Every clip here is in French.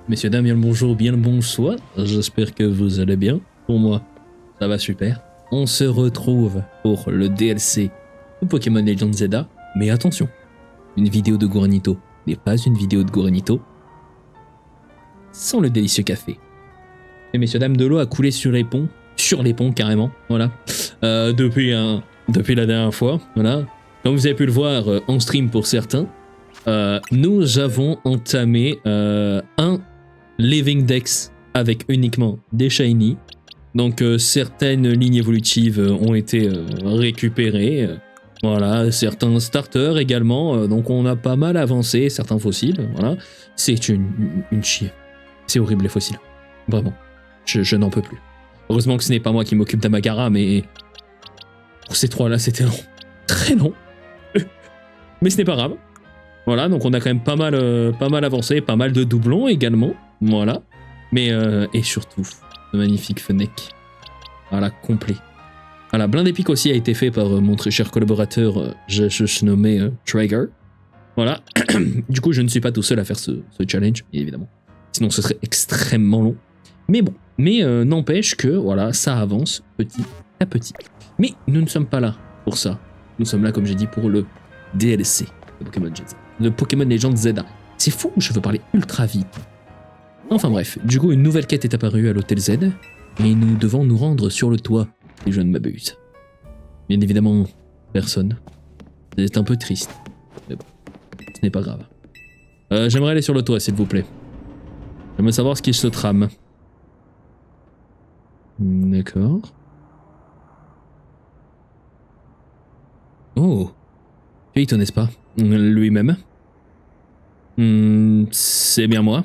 Messieurs, dames, bien le bonjour, bien le bonsoir. J'espère que vous allez bien. Pour moi, ça va super. On se retrouve pour le DLC de Pokémon Legends Zelda. Mais attention, une vidéo de Goronito n'est pas une vidéo de Goronito sans le délicieux café. Et messieurs, dames, de l'eau a coulé sur les ponts carrément, voilà. Depuis la dernière fois, voilà. Comme vous avez pu le voir en stream pour certains, nous avons entamé un Living Dex avec uniquement des Shiny. Donc certaines lignes évolutives ont été récupérées. Voilà, certains starters également. Donc on a pas mal avancé, certains fossiles. Voilà, c'est une chier. C'est horrible les fossiles. Vraiment, je n'en peux plus. Heureusement que ce n'est pas moi qui m'occupe d'Amagara, mais pour ces trois-là, c'était long. Très long. Mais ce n'est pas grave. Voilà, donc on a quand même pas mal avancé, pas mal de doublons également. Voilà. Mais, et surtout, le magnifique Fennec. Voilà, complet. Voilà, Blind Epic aussi a été fait par mon très cher collaborateur, je nommé Traeger. Voilà. Du coup, je ne suis pas tout seul à faire ce challenge, bien évidemment. Sinon, ce serait extrêmement long. Mais bon, n'empêche que, voilà, ça avance petit à petit. Mais nous ne sommes pas là pour ça. Nous sommes là, comme j'ai dit, pour le DLC de Pokémon Legends. Le Pokémon Legends Zelda. C'est fou, je veux parler ultra vite. Enfin bref, du coup, une nouvelle quête est apparue à l'Hôtel Z, et nous devons nous rendre sur le toit, si je ne m'abuse. Bien évidemment, personne. C'est un peu triste. Mais bon, ce n'est pas grave. J'aimerais aller sur le toit, s'il vous plaît. J'aimerais savoir ce qui se trame. D'accord. Oh. Vito, n'est-ce pas? Lui-même. C'est bien moi.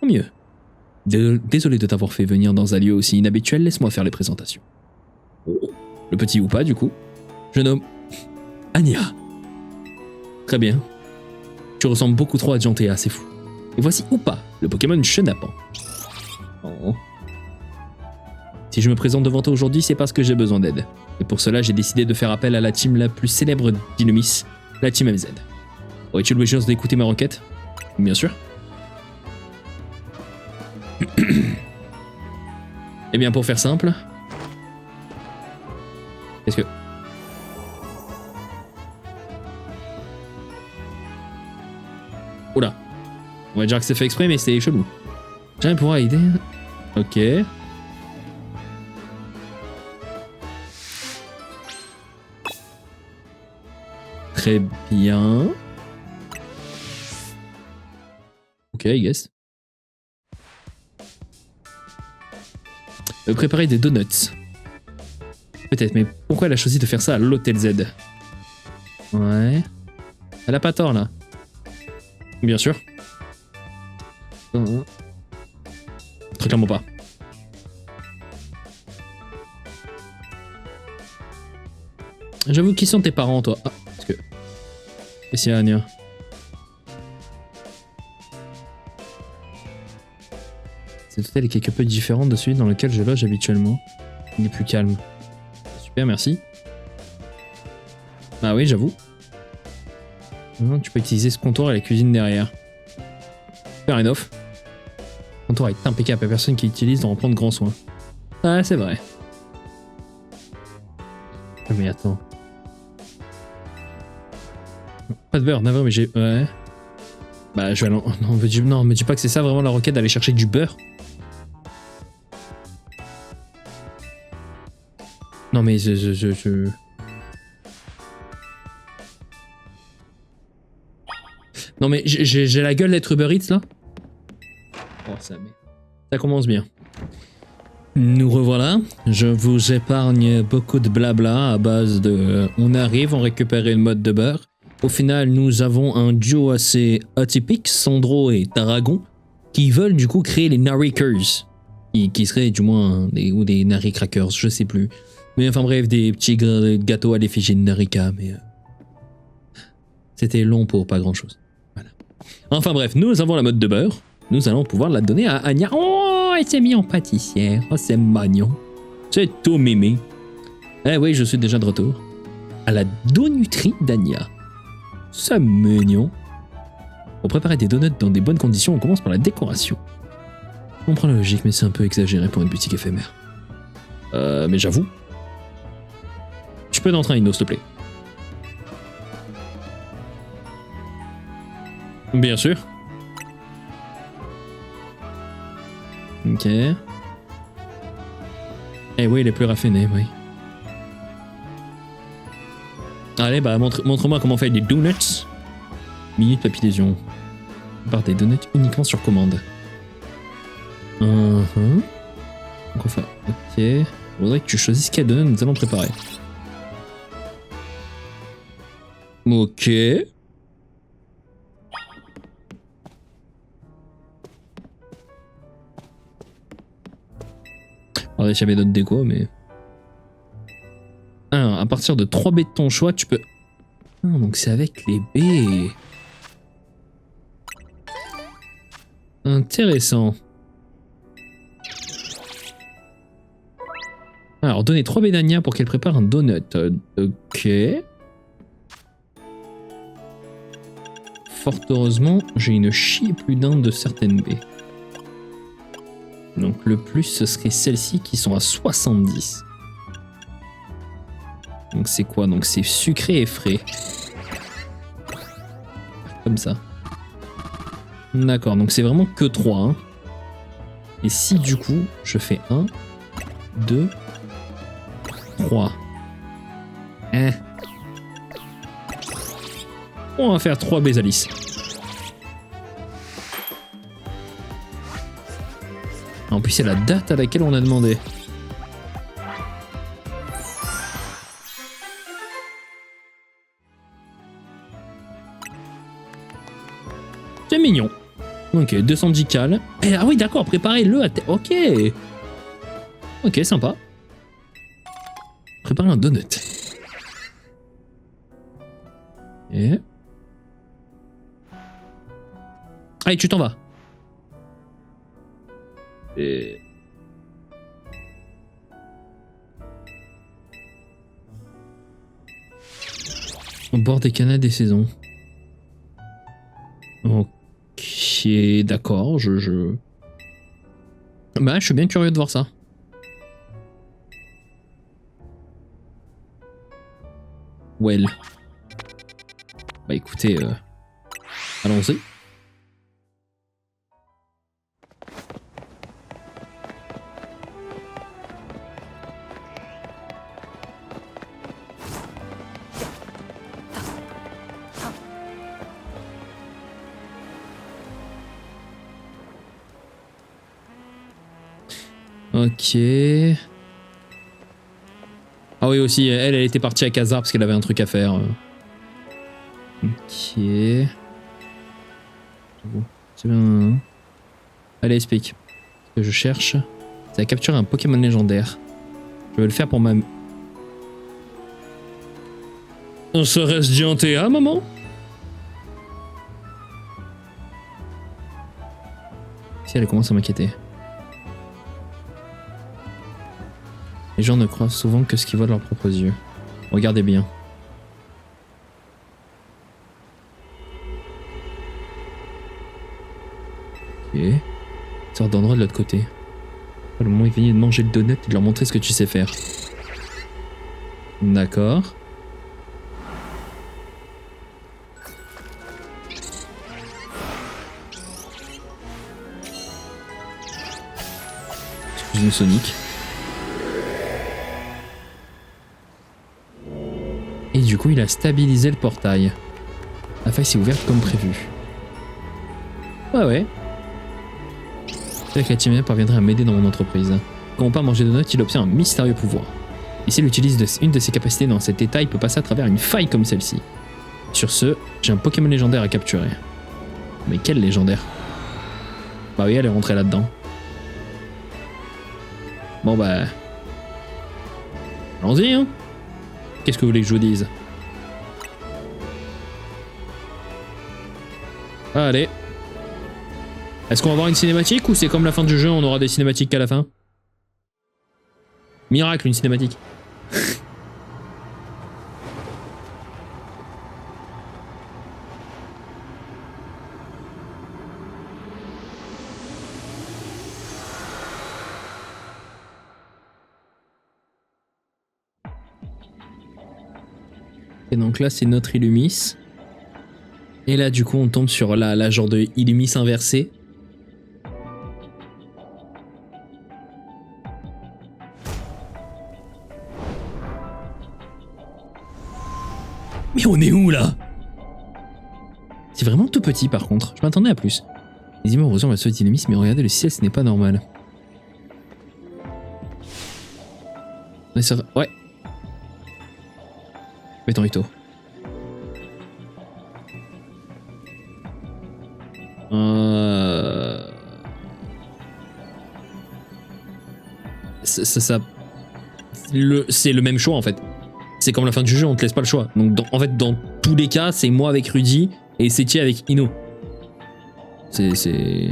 Tant mieux. Désolé de t'avoir fait venir dans un lieu aussi inhabituel, laisse-moi faire les présentations. Oh. Le petit Oupa, du coup. Je nomme Anya. Très bien. Tu ressembles beaucoup trop à Jantea, c'est fou. Et voici Oupa, le Pokémon Chenapan. Oh. Si je me présente devant toi aujourd'hui, c'est parce que j'ai besoin d'aide. Et pour cela, j'ai décidé de faire appel à la team la plus célèbre d'Inumis, la team MZ. Aurais-tu l'obligation d'écouter ma requête? Bien sûr. Eh bien, pour faire simple... Qu'est-ce que... Oula. On va dire que c'est fait exprès, mais c'est chelou. J'aimerais pouvoir aider... Ok... Très bien. Ok, I guess. Préparer des donuts. Peut-être, mais pourquoi elle a choisi de faire ça à l'Hôtel Z? Ouais. Elle a pas tort, là. Bien sûr. Très clairement pas. J'avoue, qui sont tes parents, toi? Ah, parce que... Et c'est Anya. Cet hôtel est quelque peu différent de celui dans lequel je loge habituellement. Il est plus calme. Super, merci. Ah oui, j'avoue. Tu peux utiliser ce comptoir et la cuisine derrière. Fair enough. Le comptoir est impeccable, la personne qui l'utilise doit en prendre grand soin. Ah, c'est vrai. Mais attends. Pas de beurre, navré, mais j'ai... Ouais. Bah, je vais aller... Non, me dis pas que c'est ça vraiment la requête d'aller chercher du beurre. Non, mais je... Non, mais j'ai la gueule d'être Uber Eats, là. Oh, ça commence bien. Nous revoilà. Je vous épargne beaucoup de blabla à base de... On arrive, on récupère le mode de beurre. Au final, nous avons un duo assez atypique, Sandro et Tarragon, qui veulent du coup créer les Narikers, qui seraient du moins des Naricrackers, je sais plus. Mais enfin bref, des petits gâteaux à l'effigie de Narika, mais... C'était long pour pas grand chose. Voilà. Enfin bref, nous avons la mode de beurre, nous allons pouvoir la donner à Anya. Oh, elle s'est mise en pâtissière, oh c'est mignon. C'est tout mémé. Eh oui, je suis déjà de retour. À la donuterie d'Anya. C'est mignon. Pour préparer des donuts dans des bonnes conditions, on commence par la décoration. Je comprends la logique, mais c'est un peu exagéré pour une boutique éphémère. Mais j'avoue. Tu peux entrer un Inno, s'il te plaît. Bien sûr. Ok. Eh oui, il est plus raffiné, oui. Allez, bah montre-moi comment on fait des donuts. Minute papillésion. Par des donuts uniquement sur commande. Donc on va... Ok. Il faudrait que tu choisisses quel donut nous allons préparer. Ok. On va jamais d'autres déco, mais... Ah, à partir de 3 baies de ton choix, tu peux... Ah, donc c'est avec les baies. Intéressant. Alors, donnez 3 baies d'Ania pour qu'elle prépare un donut. Ok. Fort heureusement, j'ai une chier plus d'un de certaines baies. Donc le plus, ce serait celles-ci qui sont à 70. Donc c'est quoi? Donc c'est sucré et frais. Comme ça. D'accord, donc c'est vraiment que 3. Hein. Et si du coup, je fais 1, 2, 3. On va faire 3 Bésalis. En plus, c'est la date à laquelle on a demandé. C'est mignon. Ok, 210 cal. Ah oui, d'accord, préparez-le à... Ok. Ok, sympa. Préparez un donut. Et... Allez, tu t'en vas. Et... Au bord des canaux des saisons. Ok, d'accord, Bah, je suis bien curieux de voir ça. Well. Bah écoutez, allons-y. Ok. Ah oui aussi, elle était partie à Khazar parce qu'elle avait un truc à faire. Ok. C'est bien. Allez, explique. Ce que je cherche, c'est à capturer un Pokémon légendaire. Je vais le faire pour ma... Ça reste Diantea, maman? Si elle commence à m'inquiéter. Les gens ne croient souvent que ce qu'ils voient de leurs propres yeux. Regardez bien. Ok. Sors d'endroit de l'autre côté. Le moment est venu de manger le donut et de leur montrer ce que tu sais faire. D'accord. Excuse-nous Sonic. Et du coup, il a stabilisé le portail. La faille s'est ouverte comme prévu. Ouais. Peut-être que la team parviendrait à m'aider dans mon entreprise. Quand on part manger de notes, il obtient un mystérieux pouvoir. Et s'il utilise une de ses capacités dans cet état, il peut passer à travers une faille comme celle-ci. Sur ce, j'ai un Pokémon légendaire à capturer. Mais quel légendaire? Bah oui, elle est rentrée là-dedans. Bon bah... allons-y, hein. Qu'est-ce que vous voulez que je vous dise? Allez. Est-ce qu'on va avoir une cinématique ou c'est comme la fin du jeu, on aura des cinématiques qu'à la fin? Miracle, une cinématique. Et donc là, c'est notre Illumis. Et là, du coup, on tombe sur la genre de Illumis inversée. Mais on est où là? C'est vraiment tout petit par contre. Je m'attendais à plus. Les immeubles ressemblent à ceux d'Illumis, mais regardez le ciel, ce n'est pas normal. On est sur... Ouais. Mets ton Ito. Ça... C'est le même choix en fait. C'est comme la fin du jeu, on te laisse pas le choix. Donc en fait, dans tous les cas, c'est moi avec Rudy et Seti avec Ino. C'est...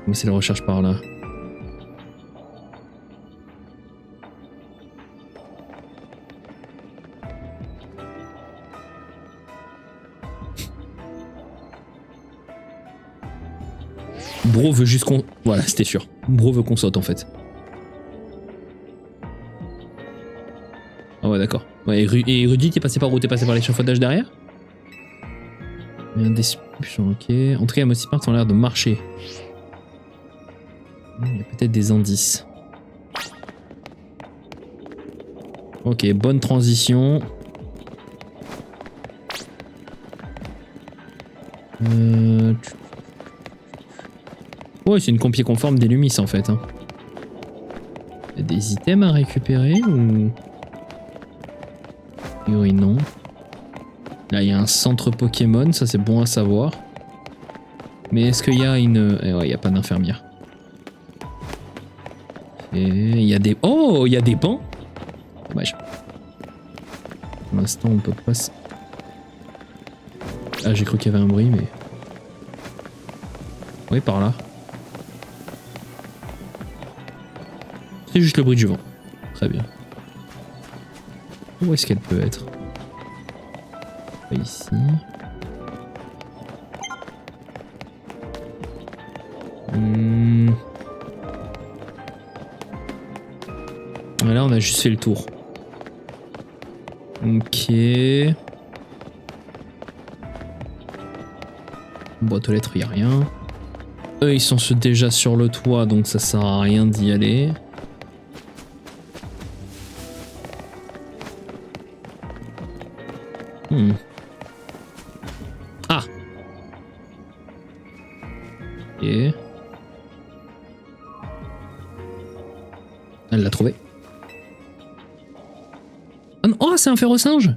Mais c'est la recherche par là. Bro veut juste qu'on... Voilà, c'était sûr. Bro veut qu'on saute en fait. Ah ouais, d'accord. Ouais, et Rudy, t'es passé par où? T'es passé par l'échafaudage derrière? Il y a un discussion, ok. En tout cas, les motifs ont l'air de marcher. Il y a peut-être des indices. Ok, bonne transition. Ouais, c'est une compie conforme d'Illumis en fait. Hein. Il y a des items à récupérer ou... Oui, non. Là, il y a un centre Pokémon, ça c'est bon à savoir. Mais est-ce qu'il y a une... Eh ouais, il n'y a pas d'infirmière. Et il y a des... Oh, il y a des bancs. Dommage. Pour l'instant, on peut pas... Ah, j'ai cru qu'il y avait un bruit, mais... Oui, par là. C'est juste le bruit du vent. Très bien. Où est-ce qu'elle peut être? Pas ici. Là, on a juste fait le tour. Ok. Boîte aux lettres, il n'y a rien. Eux, ils sont déjà sur le toit, donc ça sert à rien d'y aller. Ah. Ok. Elle l'a trouvé. Oh, c'est un férocinge.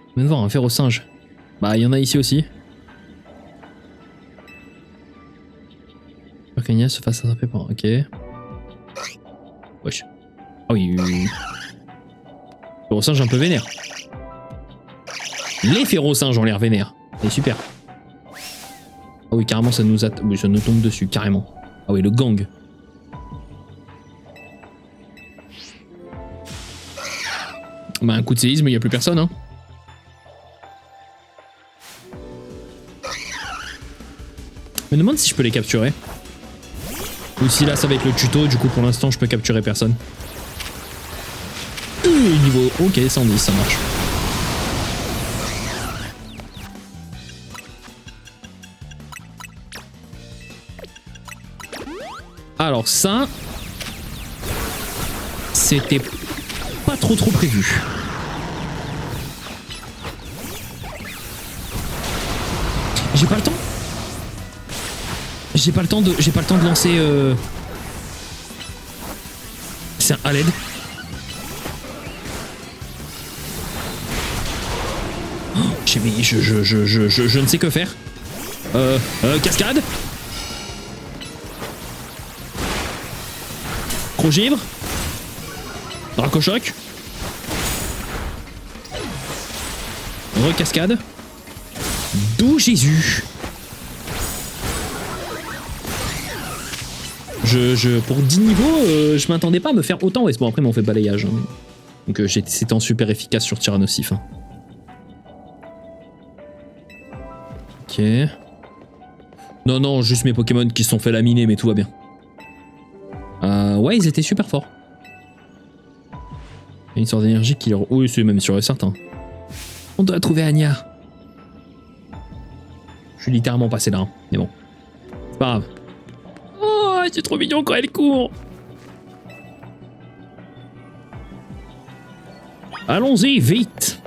On vient de voir un férocinge. Bah, il y en a ici aussi. Arcania se fasse attraper par... Ok. Wesh. Ah oui. Férocinge un peu vénère. Les férocinges ont l'air vénères. C'est super. Ah oui, carrément, ça nous oui, ça nous tombe dessus, carrément. Ah oui, le gang. Bah, un coup de séisme, il n'y a plus personne, hein. Je me demande si je peux les capturer. Ou si là, ça va être le tuto, du coup, pour l'instant, je peux capturer personne. Niveau... Ok, 110, ça marche. Alors ça... C'était pas trop prévu. J'ai pas le temps. J'ai pas le temps de lancer... C'est un à l'aide. Je ne sais que faire. Cascade. Gros-givre. Dracochoc. Recascade. D'où Jésus. Pour 10 niveaux, je m'attendais pas à me faire autant. Ouais, bon, après, on fait balayage. Hein. Donc, c'était en super efficace sur Tyrannosif. Hein. Ok. Non, juste mes Pokémon qui se sont fait laminer, mais tout va bien. Ouais, ils étaient super forts. Il y a une sorte d'énergie qui leur... Oui, c'est même sûr et certain. On doit trouver Anya. Je suis littéralement passé là, hein. Mais bon. C'est pas grave. Oh, c'est trop mignon quand elle court. Allons-y, vite.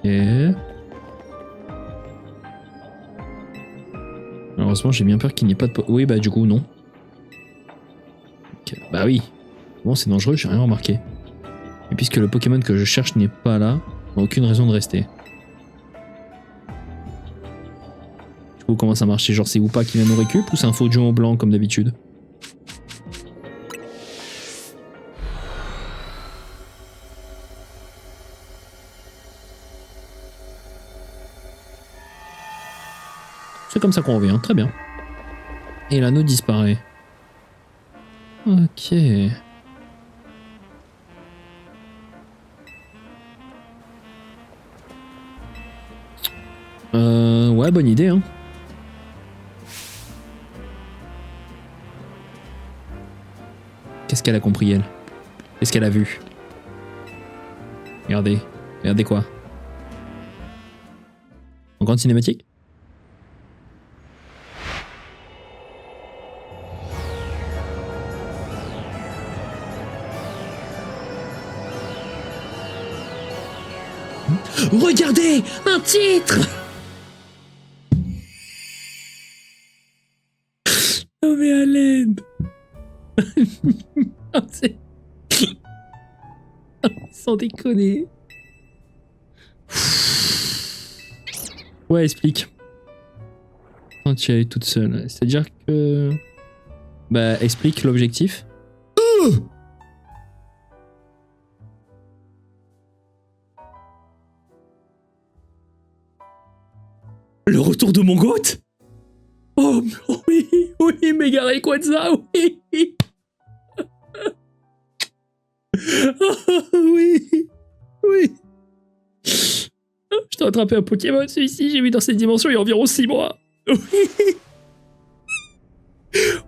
Ok. Malheureusement, j'ai bien peur qu'il n'y ait pas de... Oui, bah du coup, non. Okay. Bah oui. Bon, c'est dangereux, j'ai rien remarqué. Et puisque le Pokémon que je cherche n'est pas là, on n'a aucune raison de rester. Du coup, comment ça marche? C'est genre c'est Woopa qui vient nous récup ou c'est un faux Juon blanc comme d'habitude? C'est comme ça qu'on revient, très bien. Et l'anneau disparaît. Ok. Ouais, bonne idée, hein. Qu'est-ce qu'elle a compris, elle? Qu'est-ce qu'elle a vu? Regardez. Regardez quoi? En grande cinématique? Regardez! Un titre! Non mais à l'aide! Sans déconner. Ouais, explique. Quand tu es toute seule. C'est-à-dire que... Bah, explique l'objectif. Le retour de mon goat? Oh oui, oui, Mega Rayquaza, oui. Oh, oui, oui. Je t'ai attrapé un Pokémon, celui-ci, j'ai vu dans cette dimension il y a environ 6 mois. Oui.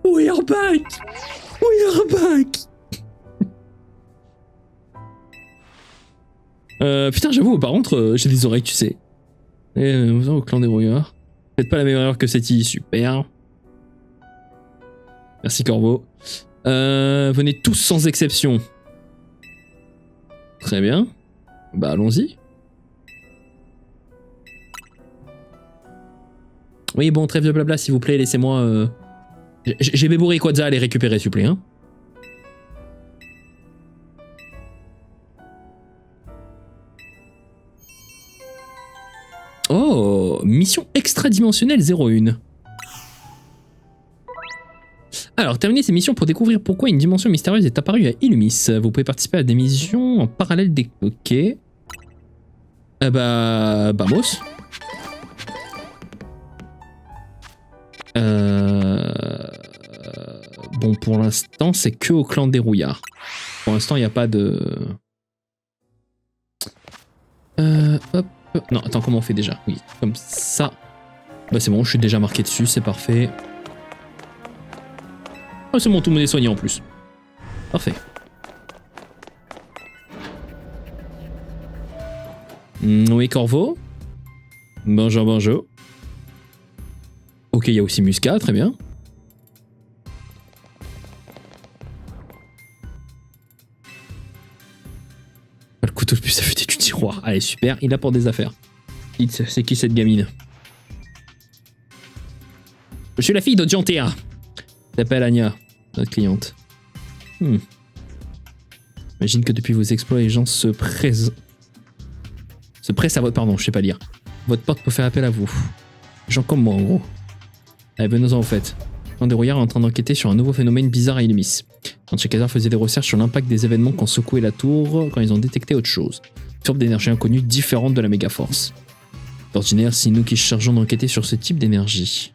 We are back. We are back. Putain, j'avoue, par contre, j'ai des oreilles, tu sais. Et au clan des brouillards. Peut-être pas la meilleure erreur que cette super. Merci Corvo. Venez tous sans exception. Très bien. Bah allons-y. Oui bon, trêve de blabla s'il vous plaît, laissez-moi... J'ai Bébou Rayquaza à les récupérer s'il vous plaît. Hein. Oh, mission extradimensionnelle 01. Alors, terminez ces missions pour découvrir pourquoi une dimension mystérieuse est apparue à Illumis. Vous pouvez participer à des missions en parallèle des... Ok. Vamos. Bon, pour l'instant, c'est que au clan des rouillards. Pour l'instant, il n'y a pas de... Hop. Non, attends, comment on fait déjà? Oui, comme ça. Bah c'est bon, je suis déjà marqué dessus, c'est parfait. Oh, c'est bon, tout le monde est soigné en plus. Parfait. Oui, Corvo. Bonjour, bonjour. Ok, il y a aussi Muscat, très bien. Le couteau le plus affûté du tiroir. Allez, super, il apporte des affaires. C'est qui cette gamine? Je suis la fille d'Odjantea. S'appelle Anya, notre cliente. J'imagine que depuis vos exploits, les gens se pressent à votre... Pardon, je sais pas lire. Votre porte peut faire appel à vous. Gens comme moi, en gros. Allez, venons-en au fait. Un des rouillards est en train d'enquêter sur un nouveau phénomène bizarre à Illumis. Quand Checkazar faisait des recherches sur l'impact des événements qui ont secoué la tour, quand ils ont détecté autre chose. Une sorte d'énergie inconnue différente de la méga-force. D'ordinaire, c'est nous qui chargeons d'enquêter sur ce type d'énergie.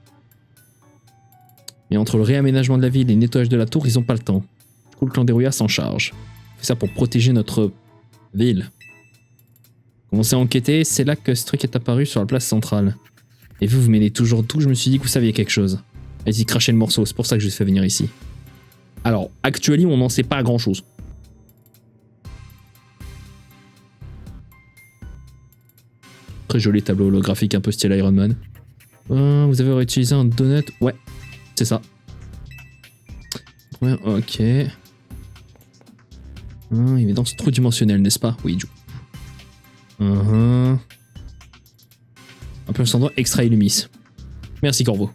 Mais entre le réaménagement de la ville et le nettoyage de la tour, ils ont pas le temps. Du coup, le clan des rouillards s'en charge. On fait ça pour protéger notre ville. Commencez à enquêter, c'est là que ce truc est apparu sur la place centrale. Et vous mêlez toujours tout, je me suis dit que vous saviez quelque chose. Allez-y, crachez le morceau, c'est pour ça que je vous ai fait venir ici. Alors, actuellement, on n'en sait pas grand-chose. Très joli tableau holographique, un peu style Iron Man. Vous avez réutilisé un donut? Ouais, c'est ça. Ouais, ok. Évidence trou-dimensionnelle, n'est-ce pas? Oui, du coup. Un peu un extra illumis. Merci, Corvo.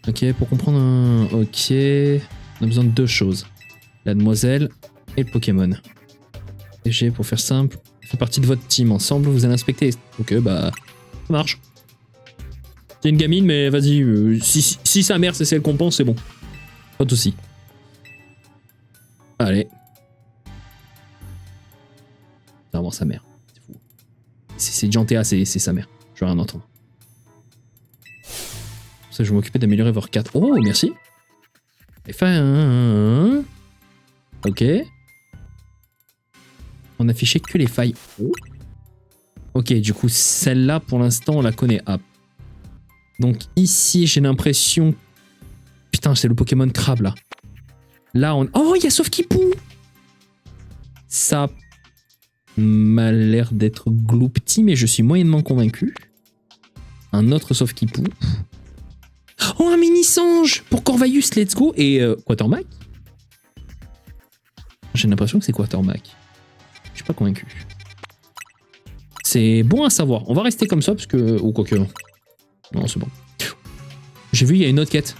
Ok, pour comprendre un... Ok. On a besoin de deux choses. La demoiselle et le Pokémon. Et j'ai, pour faire simple, fait partie de votre team. Ensemble, vous allez inspecter. Ok, bah... Ça marche. C'est une gamine, mais vas-y. Si sa mère, c'est celle qu'on pense, c'est bon. Pas de soucis. Allez. C'est vraiment sa mère. C'est fou. C'est Jantea, c'est sa mère. Je veux rien entendre. Ça, je vais m'occuper d'améliorer votre 4. Oh, merci. F1. Ok. On affichait que les failles. Oh. Ok, du coup, celle-là, pour l'instant, on la connaît. Ah. Donc ici, j'ai l'impression... Putain, c'est le Pokémon crabe, là. Là, on... Oh, il y a Sauf-qui-Pou. Ça m'a l'air d'être Gloupti, mais je suis moyennement convaincu. Un autre Sauf-qui-Pou. Oh, un mini-singe pour Corvayus, let's go. Et Quatermack. J'ai l'impression que c'est Quatermack. Je suis pas convaincu. C'est bon à savoir. On va rester comme ça, parce que... Ou quoique... Non, c'est bon. J'ai vu, il y a une autre quête.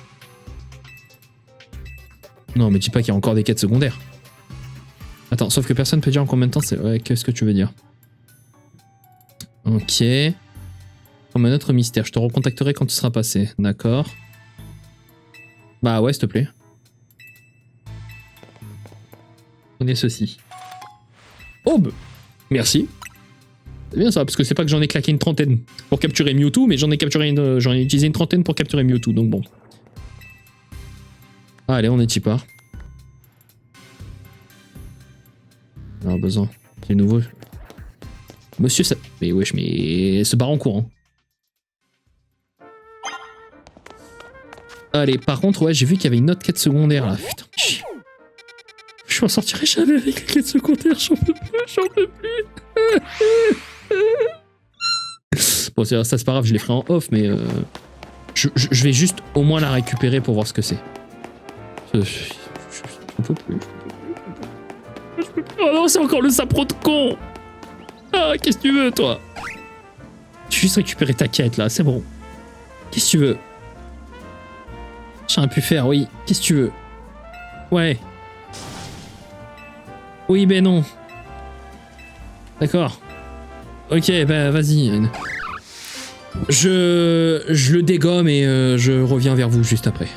Non, mais dis pas qu'il y a encore des quêtes secondaires. Attends, sauf que personne peut dire en combien de temps c'est... Ouais, qu'est-ce que tu veux dire? Ok. Comme un autre mystère. Je te recontacterai quand tu seras passé. D'accord. Bah ouais, s'il te plaît. Prenez ceci. Oh, bah, merci. C'est bien ça, parce que c'est pas que j'en ai claqué une trentaine pour capturer Mewtwo, mais j'en ai utilisé une trentaine pour capturer Mewtwo, donc bon. Allez, on est y part. Alors, besoin. C'est nouveau. Monsieur, ça... Mais wesh, mais... Se barre en courant. Allez, par contre, ouais, j'ai vu qu'il y avait une autre quête secondaire, là. Putain, je m'en sortirai jamais avec les quêtes secondaires, j'en peux plus. Bon, ça c'est pas grave, je les ferai en off, mais... je vais juste au moins la récupérer pour voir ce que c'est. Je peux plus. Oh non, c'est encore le sapro de con. Ah, qu'est-ce que tu veux, toi? Je vais juste récupérer ta quête, là, c'est bon. Qu'est-ce que tu veux? J'ai rien pu faire, oui. Qu'est-ce que tu veux? Ouais. Oui, ben non. D'accord. Ok, bah vas-y. Je le dégomme et je reviens vers vous juste après.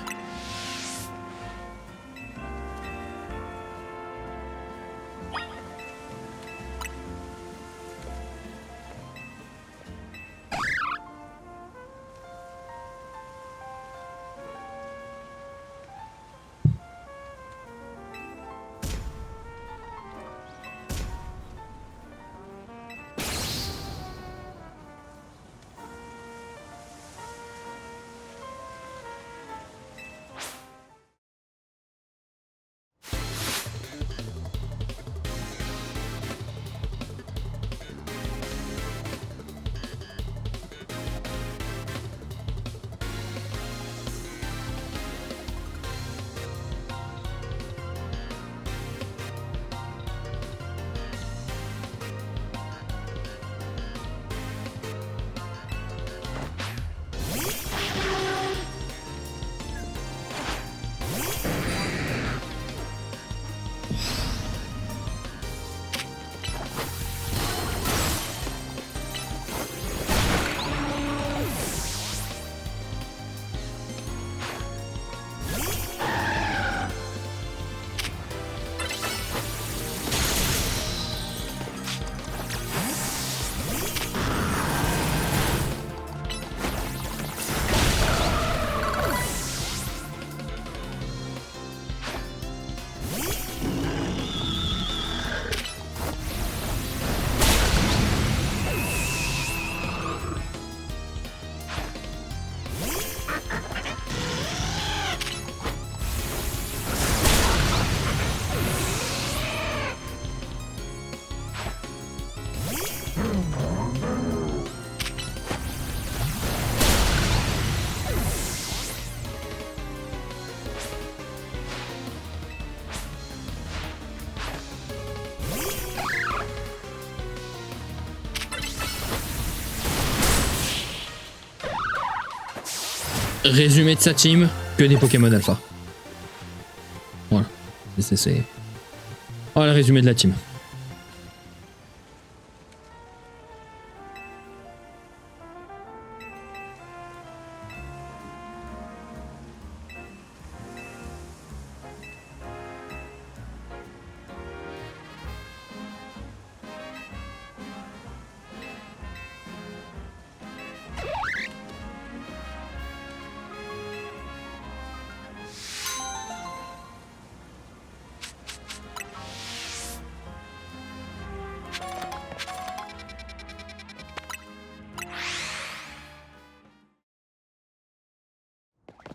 Résumé de sa team, que des Pokémon Alpha. Voilà. C'est... Voilà le résumé de la team.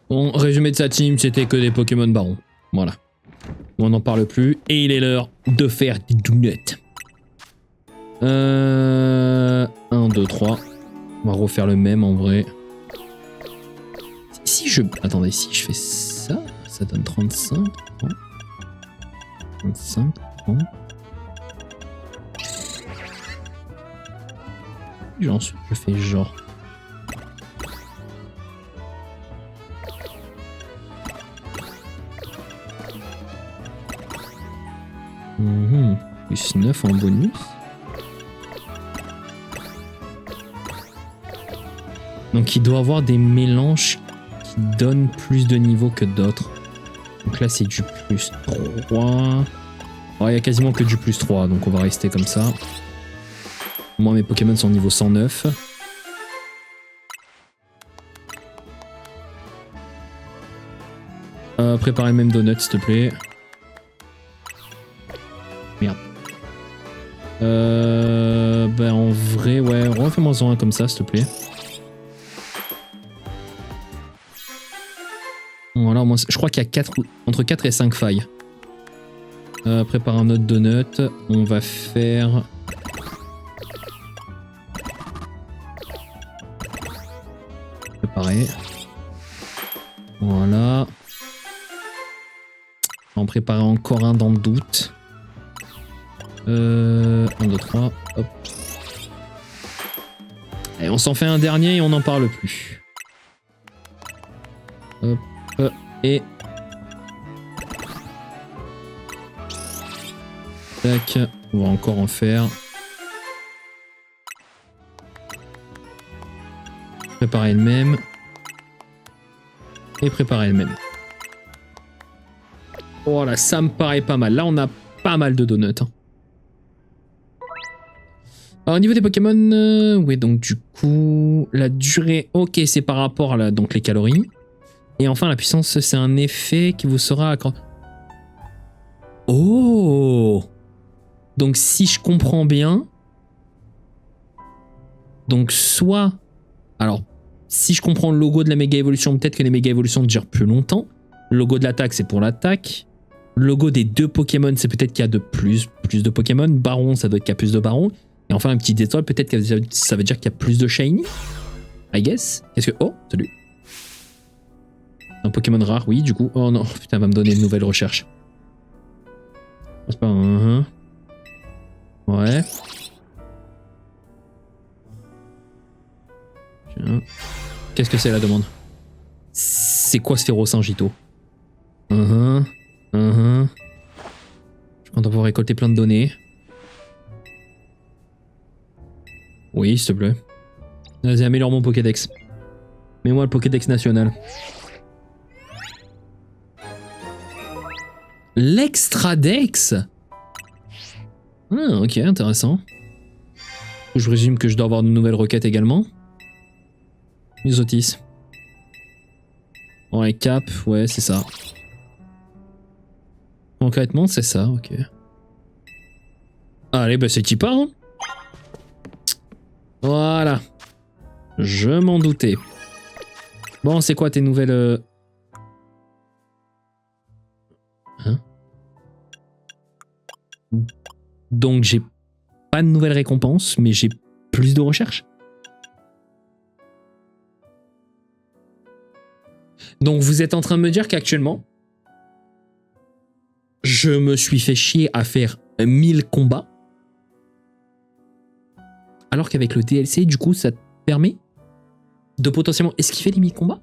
Bon, résumé de sa team, c'était que des Pokémon Baron. Voilà. On n'en parle plus. Et il est l'heure de faire des donuts. 1, 2, 3. On va refaire le même en vrai. Si je... Attendez, si je fais ça, ça donne 35, 30. 35, 30. Et ensuite, je fais genre... Plus 9 en bonus. Donc il doit avoir des mélanges qui donnent plus de niveau que d'autres. Donc là c'est du plus 3. Il y a quasiment que du plus 3, donc on va rester comme ça. Moi mes Pokémon sont niveau 109. Préparez le même donut s'il te plaît. Merde. Ben en vrai, ouais, refais-moi en un comme ça, s'il te plaît. Voilà, moi, je crois qu'il y a entre 4 et 5 failles. Prépare un autre donut. On va faire... Préparer. Voilà. On va en préparer encore un dans le doute. 1, 2, 3, hop. Et on s'en fait un dernier et on n'en parle plus. Hop, et... Tac, on va encore en faire. Préparer le même. Et préparer le même. Voilà, ça me paraît pas mal. Là, on a pas mal de donuts. Hein. Alors, au niveau des Pokémon, oui, donc du coup, la durée, ok, c'est par rapport à donc les calories. Et enfin, la puissance, c'est un effet qui vous sera... Oh! Donc, si je comprends bien... Donc, soit... Alors, si je comprends le logo de la méga évolution, peut-être que les méga évolutions durent plus longtemps. Le logo de l'attaque, c'est pour l'attaque. Le logo des deux Pokémon, c'est peut-être qu'il y a de plus de Pokémon. Baron, ça doit être qu'il y a plus de Baron. Et enfin, un petit étoile, peut-être que ça veut dire qu'il y a plus de Shiny. I guess. Qu'est-ce que... Oh, salut. Un Pokémon rare, oui, du coup. Oh non, putain, va me donner une nouvelle recherche. C'est pas un... Ouais. Qu'est-ce que c'est la demande? C'est quoi Sphéro-Saint-Gito? Je compte pouvoir récolter plein de données. Oui, s'il te plaît. Vas-y, améliore mon Pokédex. Mets-moi le Pokédex national. L'Extradex? Ah, ok, intéressant. Je résume que je dois avoir de nouvelles requêtes également. Misotis. Ouais, cap, ouais, c'est ça. Concrètement, c'est ça, ok. Allez, bah c'est qui part, hein. Voilà. Je m'en doutais. Bon, c'est quoi tes nouvelles... Hein? Donc j'ai pas de nouvelles récompenses, mais j'ai plus de recherches. Donc vous êtes en train de me dire qu'actuellement, je me suis fait chier à faire 1000 combats, alors qu'avec le DLC, du coup, ça te permet de potentiellement esquiver les 1000 combats?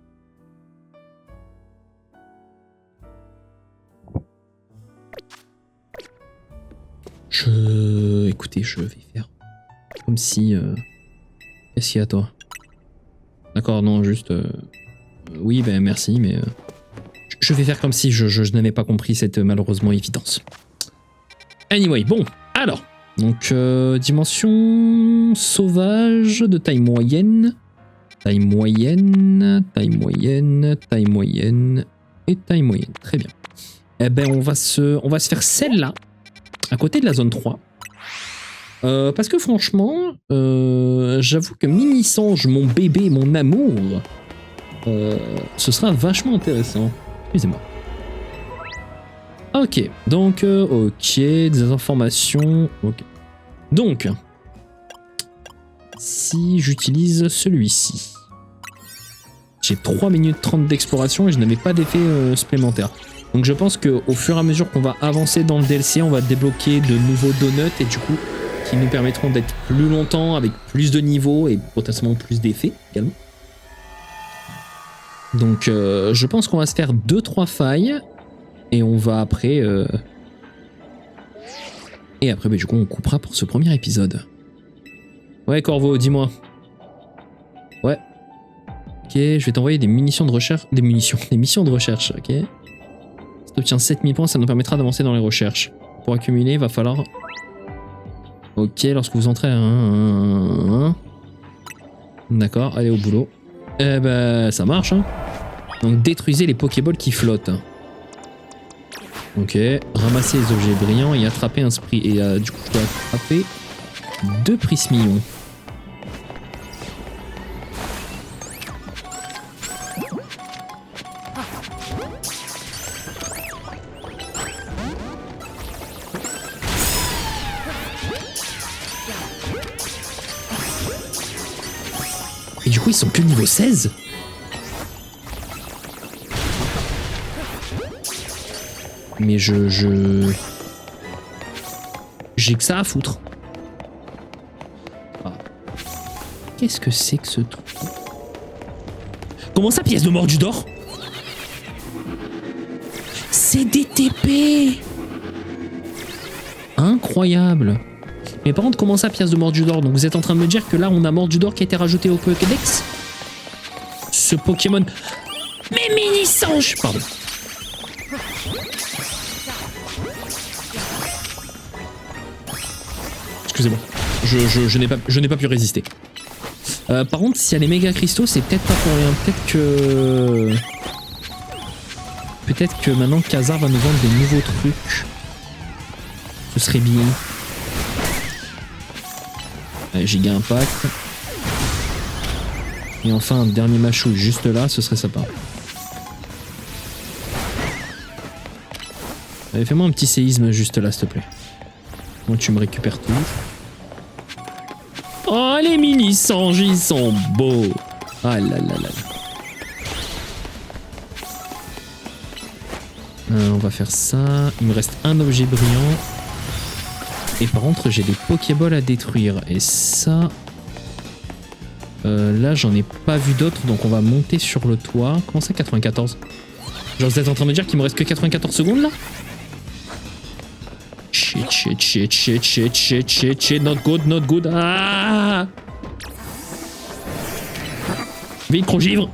Écoutez, je vais faire comme si... Qu'est-ce qu'il y a, toi? D'accord, non, juste... Oui, ben merci, mais... Je vais faire comme si je n'avais pas compris cette malheureusement évidence. Anyway, bon, alors... Donc, dimension sauvage de taille moyenne. Taille moyenne, taille moyenne, taille moyenne et taille moyenne. Très bien. Eh ben, on va se faire celle-là, à côté de la zone 3. Parce que franchement, j'avoue que Mini-Sange, mon bébé, mon amour, ce sera vachement intéressant. Excusez-moi. Ok, donc, ok, des informations, ok. Donc, si j'utilise celui-ci, j'ai 3 minutes 30 d'exploration et je n'avais pas d'effet supplémentaire. Donc je pense qu'au fur et à mesure qu'on va avancer dans le DLC, on va débloquer de nouveaux donuts et du coup, qui nous permettront d'être plus longtemps avec plus de niveaux et potentiellement plus d'effets également. Donc je pense qu'on va se faire 2-3 failles et on va après... Et après, bah, du coup, on coupera pour ce premier épisode. Ouais, Corvo, dis-moi. Ouais. Ok, je vais t'envoyer des munitions de recherche. Des missions de recherche, ok. Si tu obtiens 7000 points, ça nous permettra d'avancer dans les recherches. Pour accumuler, il va falloir... Ok, lorsque vous entrez... D'accord, allez au boulot. Eh ben, ça marche, hein. Donc, détruisez les Pokéballs qui flottent. Ok, ramasser les objets brillants et attraper un sprite. Et du coup, je dois attraper 2 prismillons. Et du coup, ils sont que niveau 16 ? Mais j'ai que ça à foutre. Ah. Qu'est-ce que c'est que ce truc? Comment ça, pièce de Mordudor? C'est des TP! Incroyable! Mais par contre, comment ça, pièce de Mordudor? Donc vous êtes en train de me dire que là, on a Mordudor qui a été rajouté au Pokédex? Ce Pokémon... Mais Mini-Sange! Pardon. Excusez-moi, je n'ai pas pu résister. Par contre, s'il y a les méga cristaux, c'est peut-être pas pour rien. Peut-être que maintenant Khazard va nous vendre des nouveaux trucs. Ce serait bien. Allez, Giga Impact. Et enfin un dernier machou juste là, ce serait sympa. Allez, fais-moi un petit séisme juste là, s'il te plaît. Moi, tu me récupères tout. Oh, les mini-sanges, ils sont beaux. Ah là là là. On va faire ça. Il me reste un objet brillant. Et par contre, j'ai des Pokéballs à détruire. Et ça... là, j'en ai pas vu d'autres. Donc, on va monter sur le toit. Comment ça, 94? Genre, vous êtes en train de me dire qu'il me reste que 94 secondes, là? Shit, not good. Ah! Vite, Crogivre!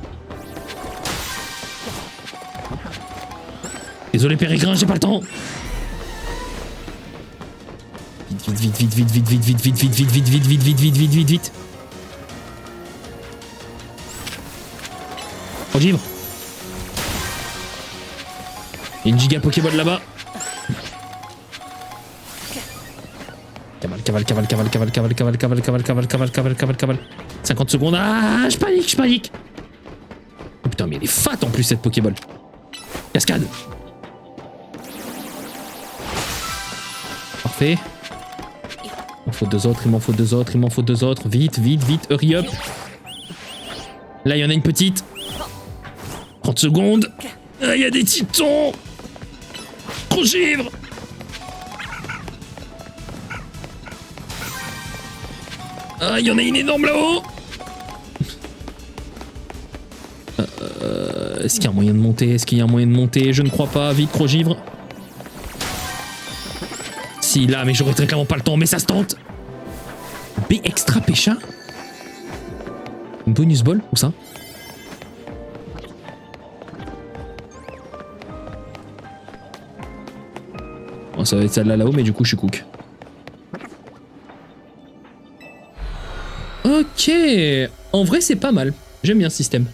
Désolé, Pérégrin, j'ai pas le temps! Vite. Crogivre! Il y a une giga Pokéball là-bas. Cavale. 50 secondes. Ah, je panique. Oh putain, mais elle est fat en plus cette Pokéball. Cascade. Parfait. Il m'en faut deux autres. Vite. Hurry up. Là, il y en a une petite. 30 secondes. Ah, il y a des titans. Trop givre. Ah, il y en a une énorme là-haut. Est-ce qu'il y a un moyen de monter? Je ne crois pas. Vite, Crogivre. Si, là, mais j'aurais très clairement pas le temps, mais ça se tente. B extra pécha. Une bonus ball, où ça? Bon, ça va être celle-là là-haut, mais du coup, je suis cook. Ok. En vrai, c'est pas mal. J'aime bien ce système.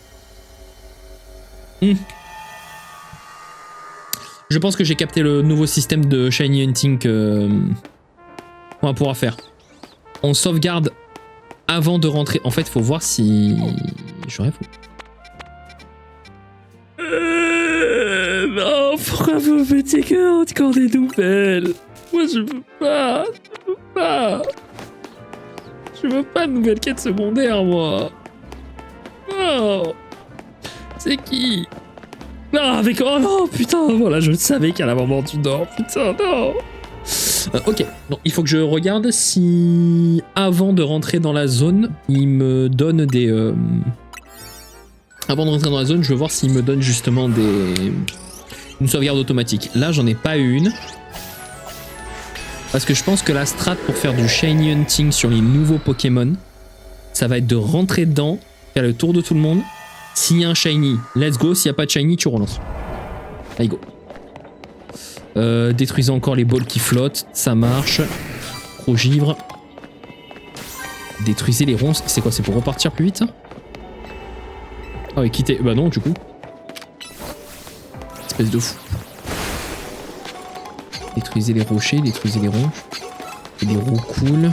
Je pense que j'ai capté le nouveau système de Shiny Hunting qu'on va pouvoir faire. On sauvegarde avant de rentrer. En fait, il faut voir si... Je rêve. Non, pourquoi vous faites encore des nouvelles? Moi, je veux pas. Je veux pas. Je veux pas de nouvelles quêtes secondaires, moi. Oh. C'est qui? Non, avec... Oh non, putain, voilà, je le savais qu'à la moment tu dors. Putain, non. Ok, donc il faut que je regarde si avant de rentrer dans la zone, il me donne des... Avant de rentrer dans la zone, je veux voir s'il me donne justement une sauvegarde automatique. Là, j'en ai pas eu une. Parce que je pense que la strat pour faire du Shiny Hunting sur les nouveaux Pokémon, ça va être de rentrer dedans, faire le tour de tout le monde. S'il y a un Shiny, let's go. S'il n'y a pas de Shiny, tu relances. Allez, go. Détruisez encore les balls qui flottent, ça marche. Pro-givre. Détruisez les ronces. C'est quoi? C'est pour repartir plus vite ça? Ah oui, quittez. Bah non, du coup. Espèce de fou. Détruisez les rochers, détruisez les ronces. Et des roues cool.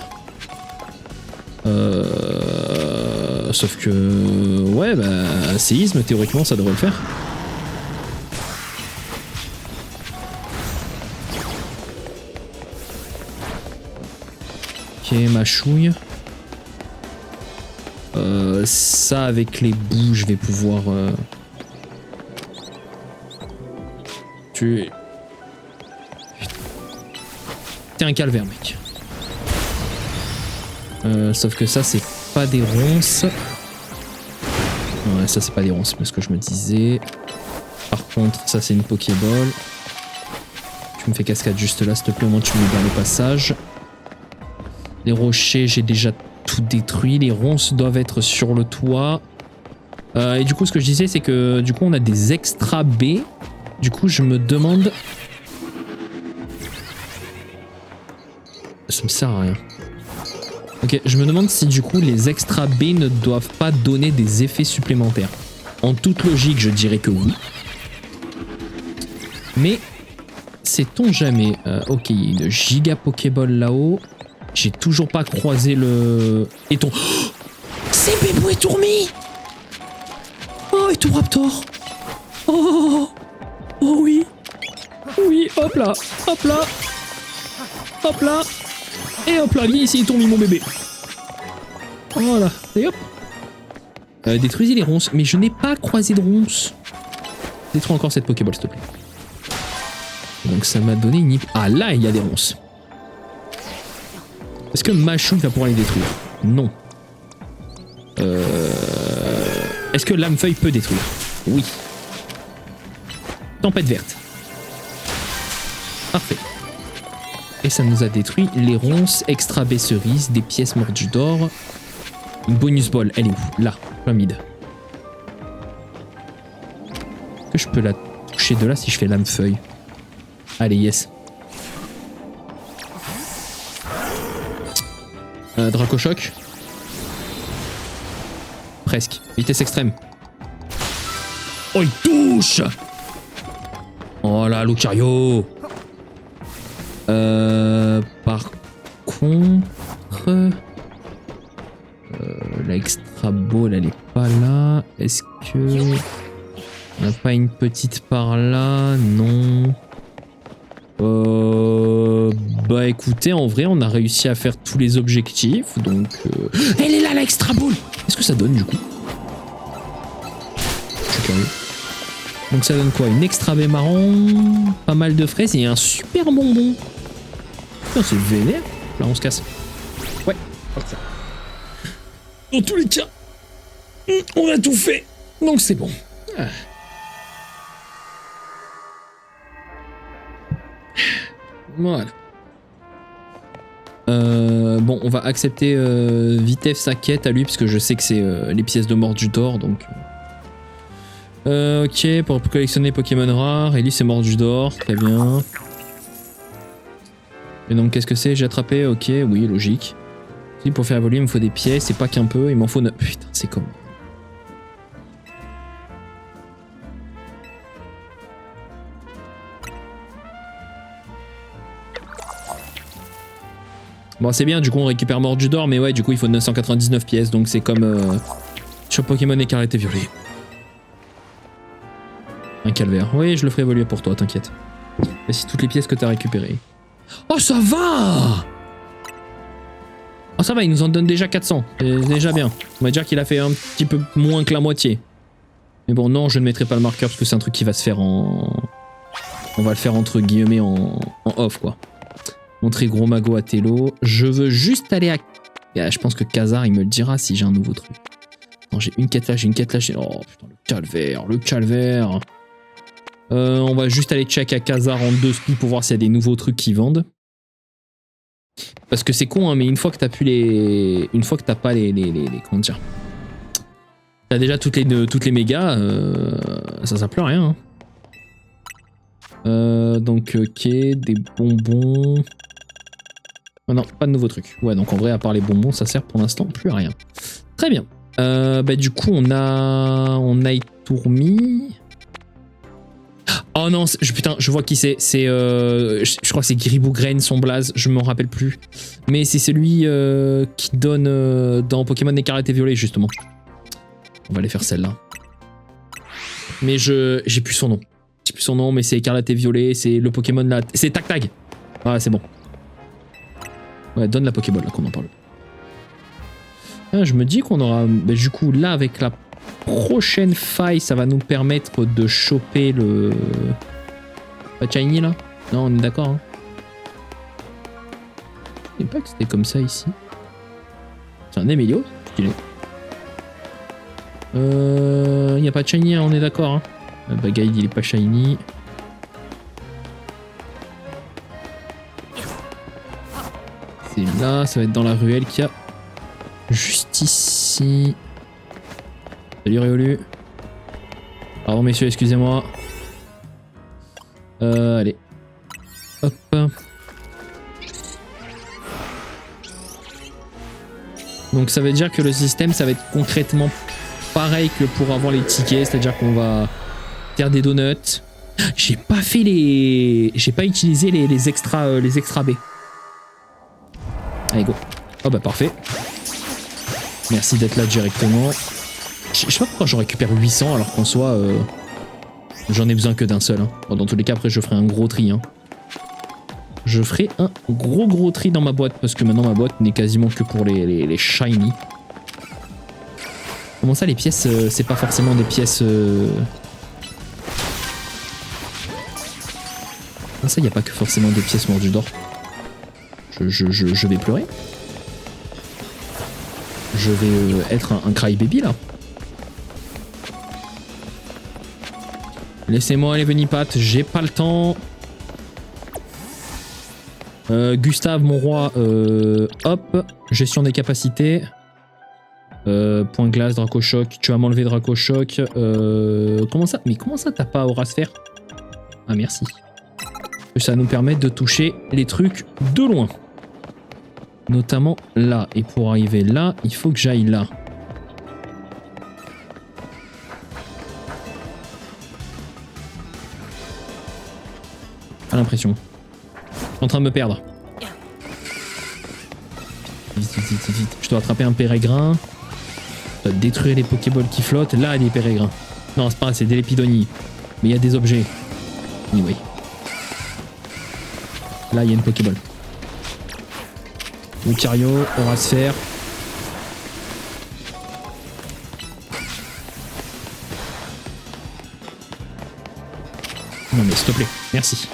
Sauf que... Ouais, bah... Séisme, théoriquement, ça devrait le faire. Ok, ma chouille. Ça, avec les bouts, je vais pouvoir... T'es un calvaire, mec. Sauf que ça, c'est pas des ronces. Ouais, ça, c'est pas des ronces, c'est ce que je me disais. Par contre, ça, c'est une Pokéball. Tu me fais cascade juste là, s'il te plaît. Au moins, tu me libères le passage. Les rochers, j'ai déjà tout détruit. Les ronces doivent être sur le toit. Et du coup, ce que je disais, c'est que du coup, on a des extra B. Du coup, je me demande... Ça me sert à rien. Ok, je me demande si du coup, les extra B ne doivent pas donner des effets supplémentaires. En toute logique, je dirais que oui. Mais, sait-on jamais. Ok, il y a une giga Pokéball là-haut. J'ai toujours pas croisé le... Et ton... Oh, c'est Bébou et Tourmi. Oh, et tout Raptor. Oh, oh oui. Oui, hop là, hop là. Hop là. Et hop là, viens ici, Tourmi, mon bébé. Voilà, et hop. Détruisez les ronces. Mais je n'ai pas croisé de ronces. Détruis encore cette Pokéball, s'il te plaît. Donc ça m'a donné une... Ah là, il y a des ronces. Est-ce que Machou va pouvoir les détruire? Non. Est-ce que Lamefeuille peut détruire? Oui. Tempête verte. Parfait. Et ça nous a détruit les ronces, extra baie cerise, des pièces mordues d'or. Une bonus ball, elle est où? Là, plein mid. Est-ce que je peux la toucher de là si je fais Lamefeuille? Allez, yes. Dracochoc. Presque. Vitesse extrême. Oh, il touche. Oh là, Lucario. Par contre... la extra ball, elle est pas là. Est-ce que... On n'a pas une petite par là? Non. Bah écoutez, en vrai, on a réussi à faire tous les objectifs, donc... Elle est là, la extra ball. Qu'est-ce que ça donne, du coup? Je suis curieux. Donc ça donne quoi? Une extra baie marron, pas mal de fraises et un super bonbon. Putain, c'est vénère. Là, on se casse. Ouais, parfait. Dans tous les cas, on a tout fait, donc c'est bon. Ah. Voilà. Bon, on va accepter Vitef sa quête à lui, parce que je sais que c'est les pièces de Mordudor, donc... ok, pour collectionner Pokémon rares, et lui c'est Mordudor, très bien. Et donc qu'est-ce que c'est? J'ai attrapé, ok, oui, logique. Si, pour faire évoluer, il me faut des pièces, et pas qu'un peu, il m'en faut 9. Putain, c'est comme... Bon, c'est bien, du coup on récupère Mordudor, mais ouais, du coup il faut 999 pièces, donc c'est comme sur Pokémon Écarlate et Violet. Un calvaire. Oui, je le ferai évoluer pour toi, t'inquiète. Voici toutes les pièces que t'as récupérées. Oh, ça va! Oh, ça va, il nous en donne déjà 400. C'est déjà bien. On va dire qu'il a fait un petit peu moins que la moitié. Mais bon, non, je ne mettrai pas le marqueur parce que c'est un truc qui va se faire en... On va le faire entre guillemets en off, quoi. Montrer gros magot à Tello. Je veux juste aller à... Je pense que Khazar, il me le dira si j'ai un nouveau truc. Non, j'ai une quête là, j'ai une quête là. Oh putain, le calvaire, le calvaire. On va juste aller check à Khazar en 2 spi pour voir s'il y a des nouveaux trucs qui vendent. Parce que c'est con, hein, mais une fois que t'as plus les... Une fois que t'as pas les... Comment dire? T'as déjà toutes les mégas, ça sert plus à rien. Hein. Donc, ok, des bonbons... Oh non, pas de nouveaux trucs. Ouais, donc en vrai, à part les bonbons, ça sert pour l'instant plus à rien. Très bien. Bah du coup, on a Tourmi. Oh non, putain, je vois qui c'est. C'est, je crois que c'est Gribougraine, son blaze, je m'en rappelle plus. Mais c'est celui qui donne dans Pokémon Écarlate et Violet, justement. On va aller faire celle-là. Mais j'ai plus son nom. J'ai plus son nom, mais c'est Écarlate et Violet, c'est le Pokémon là. C'est Tac Tag. Ah, c'est bon. Ouais, donne la Pokéball là qu'on en parle. Ah, je me dis qu'on aura... Bah, du coup, là, avec la prochaine faille, ça va nous permettre de choper le... Pas Shiny, là? Non, on est d'accord, hein. Je savais pas que c'était comme ça, ici. C'est un Emilio, stylé. Y a pas de Shiny, hein, on est d'accord, hein. Bah, Guide, il est pas Shiny. C'est là, ça va être dans la ruelle qu'il y a... Juste ici. Salut Réolu. Pardon messieurs, excusez-moi. Allez. Hop. Donc ça veut dire que le système, ça va être concrètement pareil que pour avoir les tickets. C'est-à-dire qu'on va faire des donuts. J'ai pas fait les... J'ai pas utilisé les extra B. Allez, go. Oh bah parfait. Merci d'être là directement. Je sais pas pourquoi j'en récupère 800 alors qu'en soi, j'en ai besoin que d'un seul. Hein. Bon, dans tous les cas, après, je ferai un gros tri. Hein. Je ferai un gros tri dans ma boîte parce que maintenant ma boîte n'est quasiment que pour les shiny. Comment ça, les pièces, c'est pas forcément des pièces... Comment ça, il n'y a pas que forcément des pièces Mordudor? Je vais pleurer. Je vais être un crybaby là. Laissez-moi aller Venipat, j'ai pas le temps. Gustave, mon roi, hop, gestion des capacités. Point glace, Dracochoc, tu vas m'enlever Dracochoc. Comment ça? Mais comment ça t'as pas Aura Sphère? Ah merci. Ça nous permet de toucher les trucs de loin. Notamment là. Et pour arriver là, il faut que j'aille là. Pas l'impression. Je suis en train de me perdre. Vite. Je dois attraper un pérégrin. Je dois détruire les Pokéballs qui flottent. Là, il y a des pérégrins. Non, c'est pas, c'est des Lépidonie. Mais il y a des objets. Anyway. Là, il y a une Pokéball. Lucario, Aura Sphère. Non mais s'il te plaît, merci.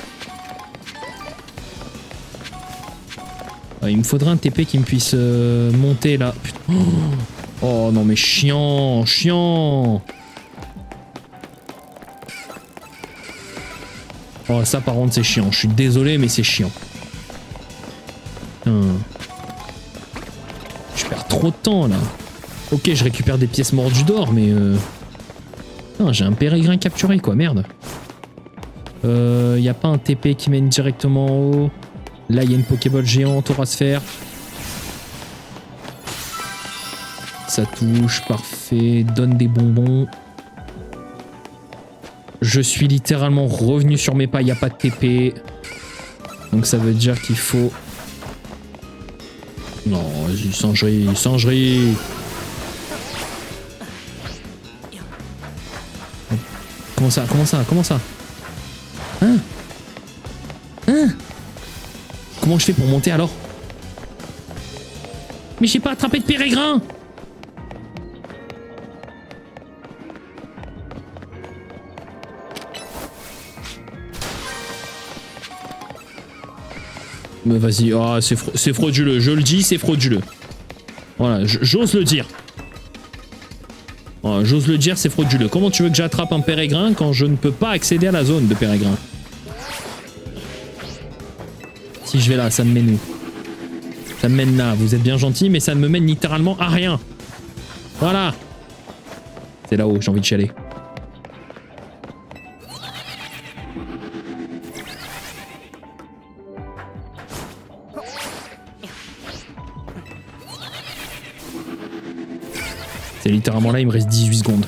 Il me faudra un TP qui me puisse monter là. Putain. Oh non mais chiant. Oh ça par contre c'est chiant. Je suis désolé mais c'est chiant. Putain. trop de temps là. Ok, je récupère des pièces mordues d'or, mais non, j'ai un pérégrin capturé quoi, merde. Y a pas un TP qui mène directement en haut. Là, il y a une Pokéball géante, aura sphère. Ça touche, parfait. Donne des bonbons. Je suis littéralement revenu sur mes pas, il n'y a pas de TP. Donc ça veut dire qu'il faut... Non, vas-y, singerie, singerie. Comment ça, comment ça, comment ça? Hein? Hein? Comment je fais pour monter alors? Mais j'ai pas attrapé de pérégrin! Mais vas-y, oh, c'est frauduleux, je le dis, c'est frauduleux. Voilà, j'ose le dire. Voilà, j'ose le dire, c'est frauduleux. Comment tu veux que j'attrape un pérégrin quand je ne peux pas accéder à la zone de pérégrin? Si je vais là, ça me mène où? Ça me mène là, vous êtes bien gentil, mais ça ne me mène littéralement à rien. Voilà. C'est là-haut, j'ai envie de chialer. C'est littéralement là, il me reste 18 secondes.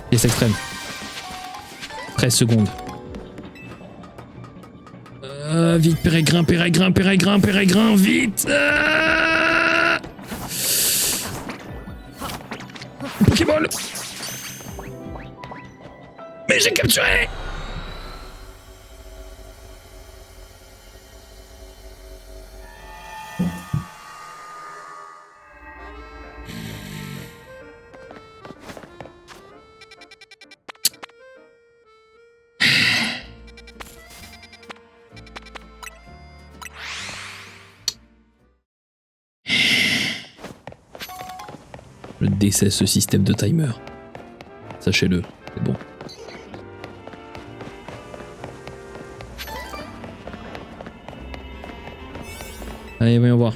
Pièce extrême. 13 secondes. Vite, pérégrin, pérégrin, pérégrin, pérégrin, vite. Pokéball. Mais j'ai capturé. Je décède ce système de timer. Sachez-le, c'est bon. Allez, voyons voir.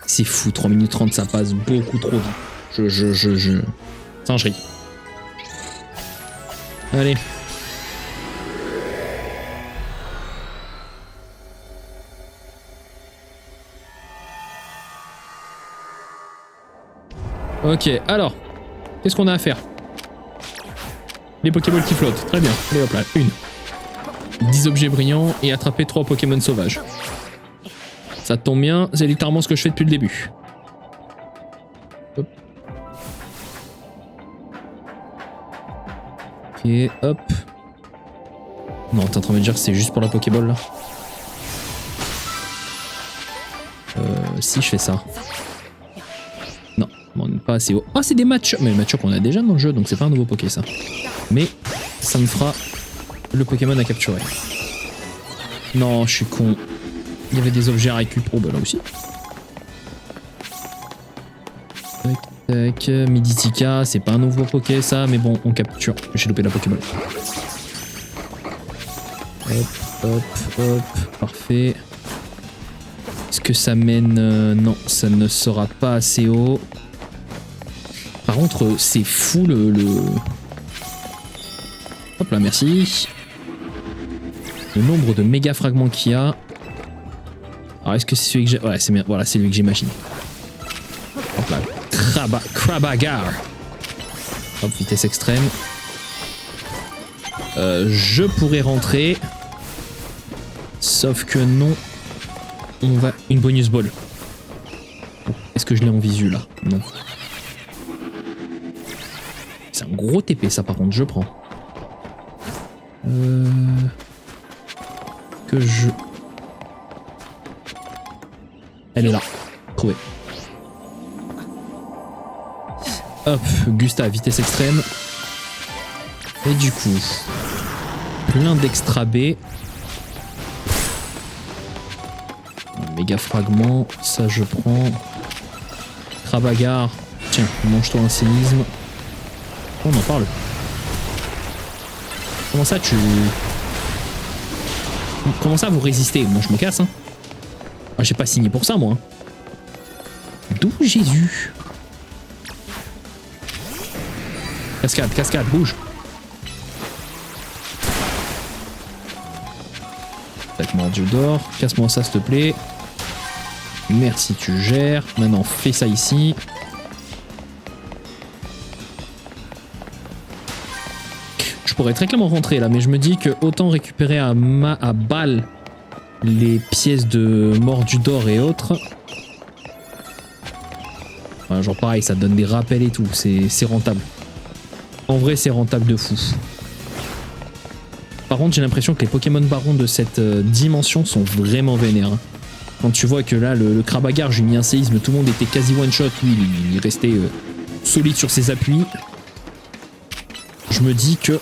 C'est fou, 3 minutes 30, ça passe beaucoup trop vite. Singerie. Allez. Ok, alors, qu'est-ce qu'on a à faire? Les Pokéballs qui flottent, très bien. Allez hop là, 10 objets brillants et attraper 3 Pokémon sauvages. Ça tombe bien, c'est littéralement ce que je fais depuis le début. Hop. Ok, hop. Non, t'es en train de me dire que c'est juste pour la Pokéball là? Si je fais ça. Non, on n'est pas assez haut. Oh, c'est des match-up. Mais les match-up on a déjà dans le jeu, donc c'est pas un nouveau Poké ça. Mais ça me fera le Pokémon à capturer. Non, je suis con. Il y avait des objets à récupérer. Oh, bah là aussi. Tac, tac. Miditika, c'est pas un nouveau Poké ça, mais bon, on capture. J'ai loupé la Pokéball. Hop, hop, hop. Parfait. Est-ce que ça mène... non, ça ne sera pas assez haut. Par contre, c'est fou le... Hop là, merci. Le nombre de méga fragments qu'il y a. Alors, est-ce que c'est celui que j'ai... Ouais, c'est bien. Voilà, c'est lui que j'imagine. Hop là. Krabagar. Hop, vitesse extrême. Je pourrais rentrer. Sauf que non. On va... Une bonus ball. Est-ce que je l'ai en visu, là? Non. C'est un gros TP, ça, par contre. Je prends. Que je... Elle est là. Trouvé. Hop, Gustave, vitesse extrême. Et du coup, plein d'extra B. Méga fragment, ça je prends. Krabagar. Tiens, mange-toi un séisme. On en parle. Comment ça tu... Comment ça vous résistez? Moi je me casse hein. Ah, j'ai pas signé pour ça moi. d'où Jésus? Cascade, cascade, bouge. Tac, mordu d'or. Casse-moi ça, s'il te plaît. Merci, tu gères. Maintenant, fais ça ici. Je pourrais très clairement rentrer là, mais je me dis que autant récupérer à balle les pièces de mordu d'or et autres. Enfin, genre pareil, ça donne des rappels et tout. C'est rentable. En vrai, c'est rentable de fou. Par contre, j'ai l'impression que les Pokémon barons de cette dimension sont vraiment vénères. Quand tu vois que là, le Crabagar, j'ai mis un séisme, tout le monde était quasi one-shot. Lui, il restait solide sur ses appuis. Je me dis que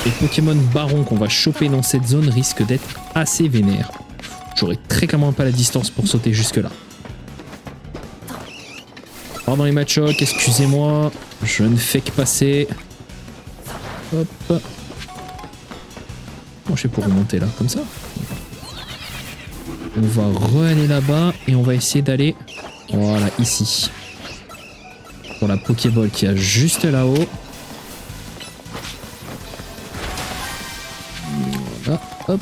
les Pokémon barons qu'on va choper dans cette zone risquent d'être assez vénères. J'aurais très clairement pas la distance pour sauter jusque-là. Dans les matchs-up, excusez-moi, je ne fais que passer. Hop. Comment je fais pour remonter là, comme ça? On va re-aller là-bas et on va essayer d'aller, voilà, ici. Pour la Pokéball qui est juste là-haut. Voilà, hop.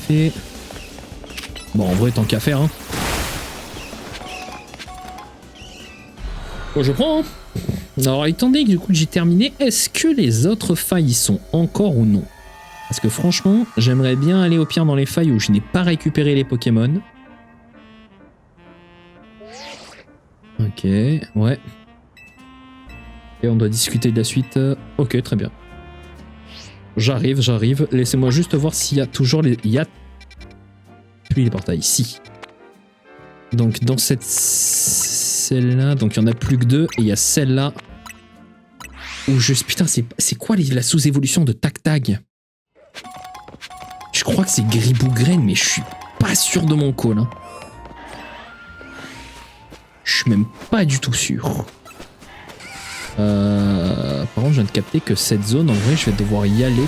Et... bon, en vrai, tant qu'à faire, hein. Bon, je prends, hein. Alors, étant donné que du coup j'ai terminé, est-ce que les autres failles y sont encore ou non? Parce que franchement, j'aimerais bien aller au pire dans les failles où je n'ai pas récupéré les Pokémon. Ok, ouais. Et on doit discuter de la suite. Ok, très bien. J'arrive. Laissez-moi juste voir s'il y a toujours les... il y a... plus les portails, si. Donc dans cette... celle-là, donc il n'y en a plus que 2. Et il y a celle-là. Où je... putain, c'est quoi la sous-évolution de Tac-Tag? Je crois que c'est Gribougraine, mais je suis pas sûr de mon call. Hein. Je suis même pas du tout sûr. Par contre, je viens de capter que cette zone, en vrai, je vais devoir y aller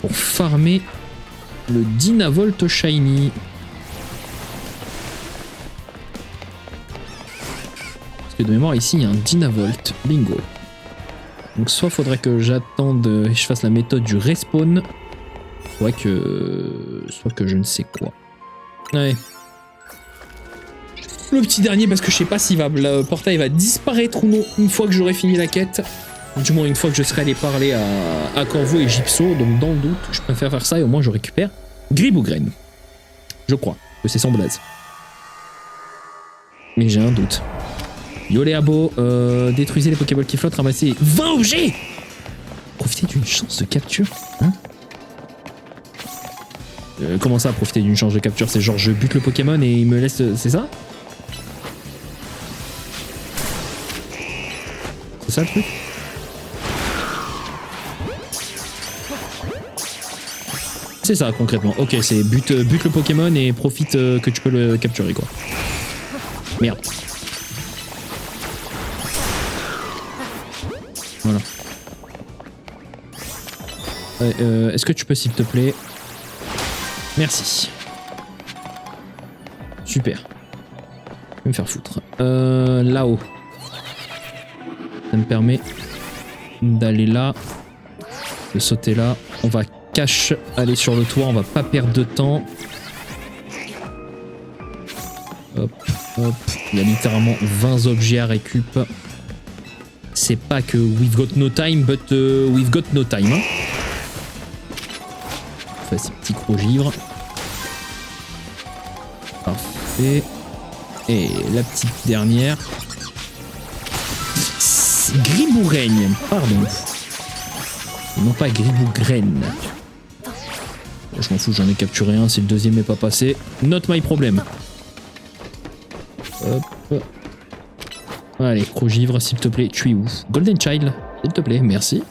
pour farmer le Dynavolt Shiny. Parce que de mémoire, ici, il y a un Dynavolt. Bingo. Donc, soit faudrait que j'attende et je fasse la méthode du respawn, soit que je ne sais quoi. Ouais. Le petit dernier, parce que je sais pas si le portail va disparaître ou non une fois que j'aurai fini la quête. Du moins une fois que je serai allé parler à Corvo et Gypso. Donc dans le doute, je préfère faire ça et au moins je récupère Gribougraine. Je crois que c'est sans blaze. Mais j'ai un doute. Yoléabo, détruisez les Pokéballs qui flottent, ramassez 20 objets. Profitez d'une chance de capture, hein? Comment ça, profiter d'une chance de capture? C'est genre je bute le Pokémon et il me laisse... c'est ça? C'est ça le truc? C'est ça concrètement. Ok, c'est bute le Pokémon et profite que tu peux le capturer quoi. Merde. Voilà. Est-ce que tu peux s'il te plaît? Merci. Super. Je vais me faire foutre. Là-haut. Ça me permet d'aller là. De sauter là. On va cache aller sur le toit. On va pas perdre de temps. Hop, hop. Il y a littéralement 20 objets à récup. C'est pas que we've got no time, but we've got no time. Hein. On fait ces petits gros givres. Parfait. Et la petite dernière. Gribougraine, pardon. Non pas Gribougraine. Je m'en fous, j'en ai capturé un, si le deuxième n'est pas passé. Not my problem. Hop. Allez, gros-givre, s'il te plaît. Tu es où? Golden Child, s'il te plaît, merci.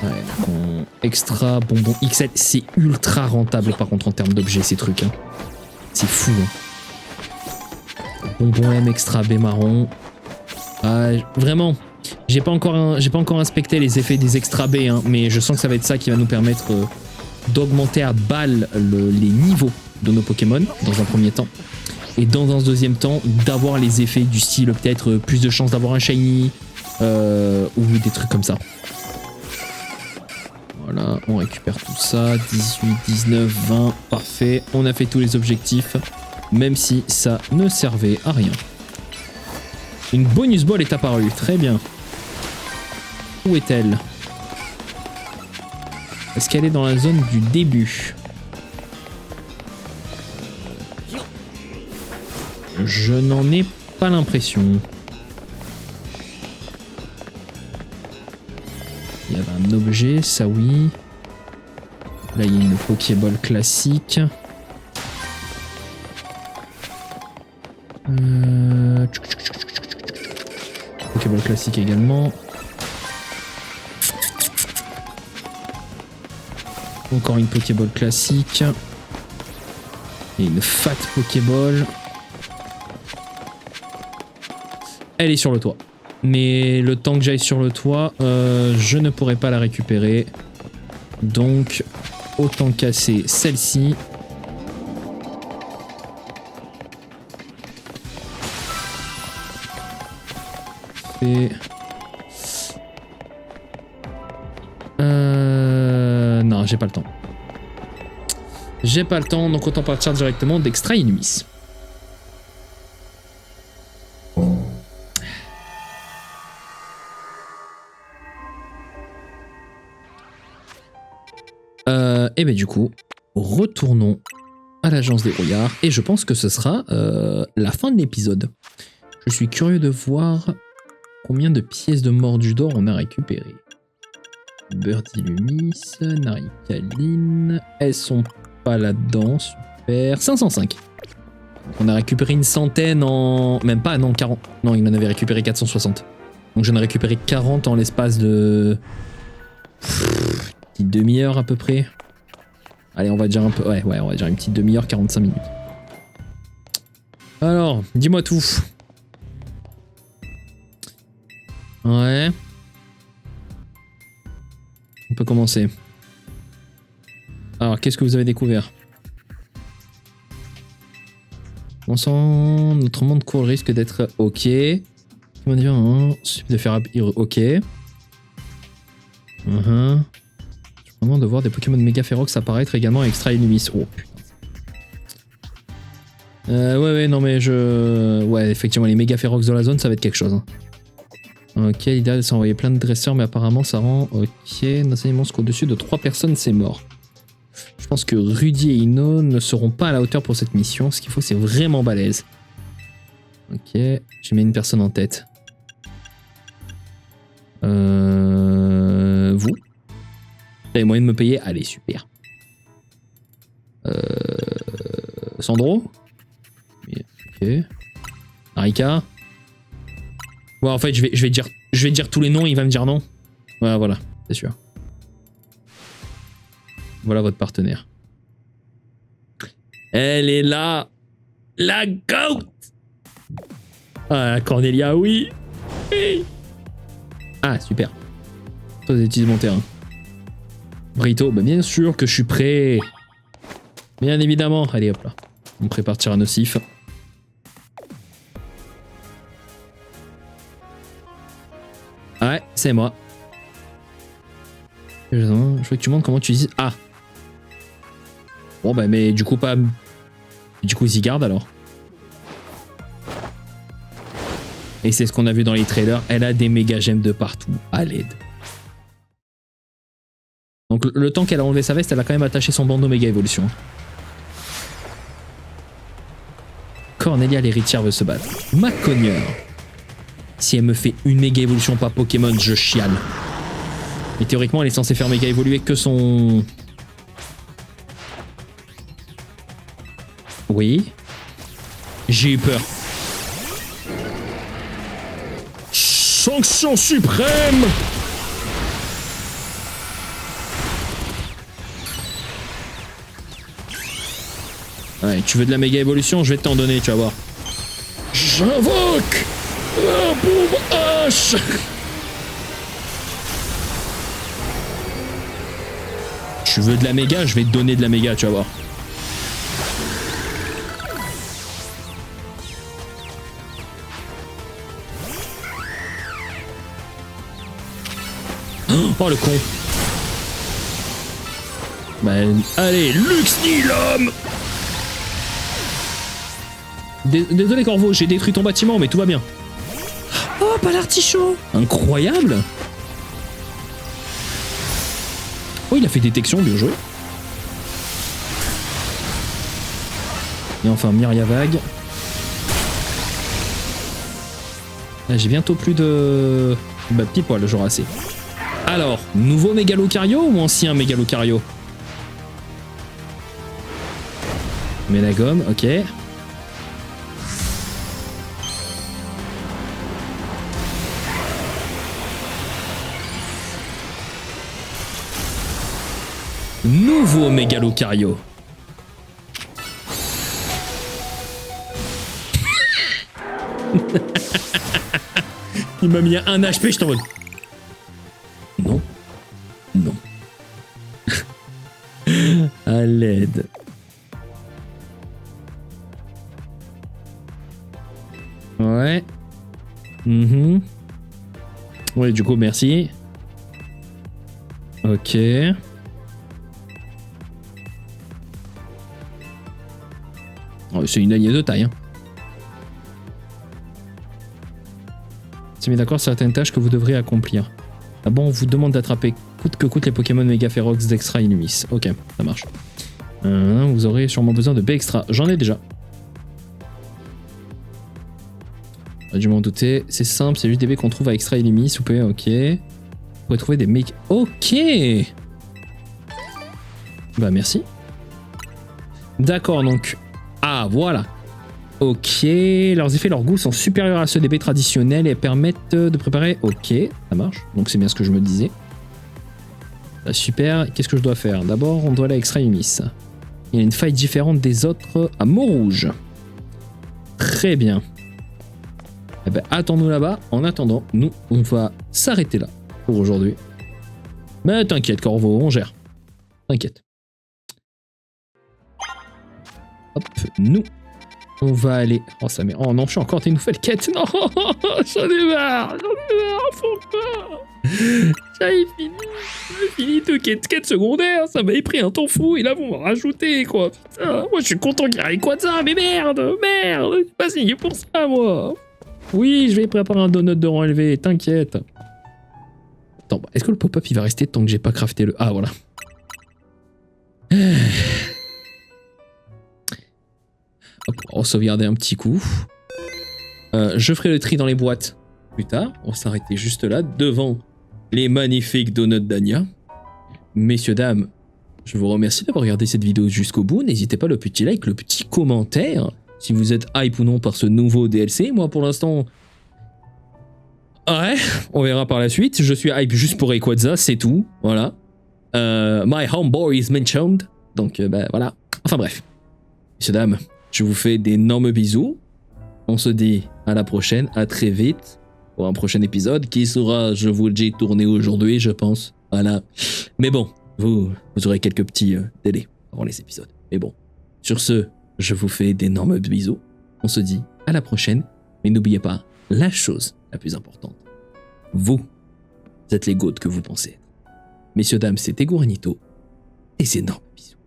Ouais, donc extra bonbon XL, c'est ultra rentable par contre en termes d'objets ces trucs. Hein. C'est fou. Hein. Bonbon M extra B marron. Vraiment, j'ai pas encore inspecté les effets des extra B, hein, mais je sens que ça va être ça qui va nous permettre d'augmenter à balle les niveaux de nos Pokémon dans un premier temps. Et dans un deuxième temps, d'avoir les effets du style peut-être plus de chances d'avoir un shiny ou des trucs comme ça. Voilà, on récupère tout ça. 18, 19, 20, parfait. On a fait tous les objectifs, même si ça ne servait à rien. Une bonus ball est apparue, très bien. Où est-elle? Est-ce qu'elle est dans la zone du début? Je n'en ai pas l'impression. Il y avait un objet, ça oui. Là, il y a une Pokéball classique. Pokéball classique également. Encore une Pokéball classique. Et une Fat Pokéball. Elle est sur le toit. Mais le temps que j'aille sur le toit, je ne pourrai pas la récupérer. Donc, autant casser celle-ci. Et... non, j'ai pas le temps. J'ai pas le temps, donc autant partir directement d'Extra Inumis. Et ben du coup, retournons à l'agence des brouillards. Et je pense que ce sera la fin de l'épisode. Je suis curieux de voir combien de pièces de mordu d'or on a récupérées. Birdilumis, Naricaline, elles sont pas là-dedans, super. 505. On a récupéré une centaine en... Même pas, non, 40. Non, il en avait récupéré 460. Donc j'en ai récupéré 40 en l'espace de... petite demi-heure à peu près. Allez, on va dire un peu... Ouais, on va dire une petite demi-heure, 45 minutes. Alors, dis-moi tout. Ouais. On peut commencer. Alors, qu'est-ce que vous avez découvert? On sent notre monde court le risque d'être OK. On va dire de faire OK. Vraiment de voir des Pokémon méga férox apparaître également avec Extra Inumis. Oh putain. Ouais, non mais ouais, effectivement, les méga férox dans la zone, ça va être quelque chose. Hein. Ok, l'idéal c'est d'envoyer plein de dresseurs, mais apparemment ça rend... Ok, nos animaux qu'au-dessus de 3 personnes, c'est mort. Je pense que Rudy et Ino ne seront pas à la hauteur pour cette mission. Ce qu'il faut, c'est vraiment balèze. Ok, j'ai mis une personne en tête. Vous? Vous avez moyen de me payer? Allez, super. Sandro? Ok. Arika? Ouais, en fait, je vais dire tous les noms et il va me dire non. Ouais, voilà, c'est sûr. Voilà votre partenaire. Elle est là. La goat. Ah, Cornelia, oui. Oui. Ah, super. Toi, utilise mon terrain. Brito, bah bien sûr que je suis prêt. Bien évidemment. Allez, hop là. On prépare Tyrannosif. Ouais, c'est moi. Je veux que tu montres comment tu dis. Ah. Bon, bah, mais du coup, pas. Du coup, Zygarde alors. Et c'est ce qu'on a vu dans les trailers. Elle a des méga gemmes de partout. À l'aide. Donc, le temps qu'elle a enlevé sa veste, elle a quand même attaché son bandeau méga évolution. Cornelia, l'héritière, veut se battre. Macogneur. Si elle me fait une méga évolution pas Pokémon, je chiale. Mais théoriquement, elle est censée faire méga évoluer que son... Oui. J'ai eu peur. Sanction suprême! Ouais, tu veux de la méga évolution? Je vais t'en donner, tu vas voir. J'invoque la bombe H! Tu veux de la méga? Je vais te donner de la méga, tu vas voir. Oh le con. Ben, allez, Lux Nihilum. Désolé Corvo, j'ai détruit ton bâtiment, mais tout va bien. Oh, pas l'artichaut. Incroyable. Oh, il a fait détection, bien joué. Et enfin, Myria Vague. J'ai bientôt plus de... Bah, petit poil, genre assez. Alors, nouveau Mégalocario ou ancien Mégalocario? Mélagome, ok. Nouveau Mégalocario. Il m'a mis un HP, je t'en veux. Non. Non. À l'aide. Ouais. Ouais, du coup, merci. Ok. Oh, c'est une alliée de taille. Hein. C'est mis d'accord certaines tâches que vous devrez accomplir. Ah bon, on vous demande d'attraper coûte que coûte les Pokémon Mega Ferox d'Extra Illumis. Ok, ça marche. Vous aurez sûrement besoin de B Extra. J'en ai déjà. J'ai dû m'en douter. C'est simple, c'est juste des B qu'on trouve à Extra Illumis. Vous pouvez, ok. Vous pouvez trouver des mecs. Ok. Bah merci. D'accord, donc. Ah, voilà. Ok, leurs effets, leurs goûts sont supérieurs à ceux des baies traditionnels et permettent de préparer... Ok, ça marche. Donc c'est bien ce que je me disais. Super, qu'est-ce que je dois faire? D'abord, on doit aller à Extra Illumis. Il y a une faille différente des autres à Montrouge. Très bien. Eh ben, attends-nous là-bas. En attendant, nous, on va s'arrêter là pour aujourd'hui. Mais t'inquiète, Corvo, on gère. T'inquiète. Hop, nous... On va aller... Oh, ça met... Oh non, je suis encore des nouvelles quêtes. Non, j'en ai marre, faut pas. J'avais fini deux quêtes secondaires. Ça m'avait pris un temps fou et là, vous m'en rajoutez, quoi. Putain, moi, je suis content qu'il y ait Rayquaza, mais merde. J'ai pas signé pour ça, moi. Oui, je vais préparer un donut de rang élevé, t'inquiète. Attends, est-ce que le pop-up, il va rester tant que j'ai pas crafté le... Ah, voilà. Hop, on va sauvegarder un petit coup. Je ferai le tri dans les boîtes plus tard. On va s'arrêter juste là, devant les magnifiques donuts d'Ania. Messieurs, dames, je vous remercie d'avoir regardé cette vidéo jusqu'au bout. N'hésitez pas le petit like, le petit commentaire, si vous êtes hype ou non par ce nouveau DLC. Moi, pour l'instant... Ouais, on verra par la suite. Je suis hype juste pour Rayquaza, c'est tout. Voilà. My homeboy is mentioned. Donc, bah, voilà. Enfin bref. Messieurs, dames, je vous fais d'énormes bisous. On se dit à la prochaine, à très vite pour un prochain épisode qui sera, je vous le dis, tourné aujourd'hui, je pense. Voilà. Mais bon, vous aurez quelques petits délais avant les épisodes. Mais bon, sur ce, je vous fais d'énormes bisous. On se dit à la prochaine. Mais n'oubliez pas la chose la plus importante. Vous êtes les goats que vous pensez être. Messieurs, dames, c'était Gouranito. Et d'énormes bisous.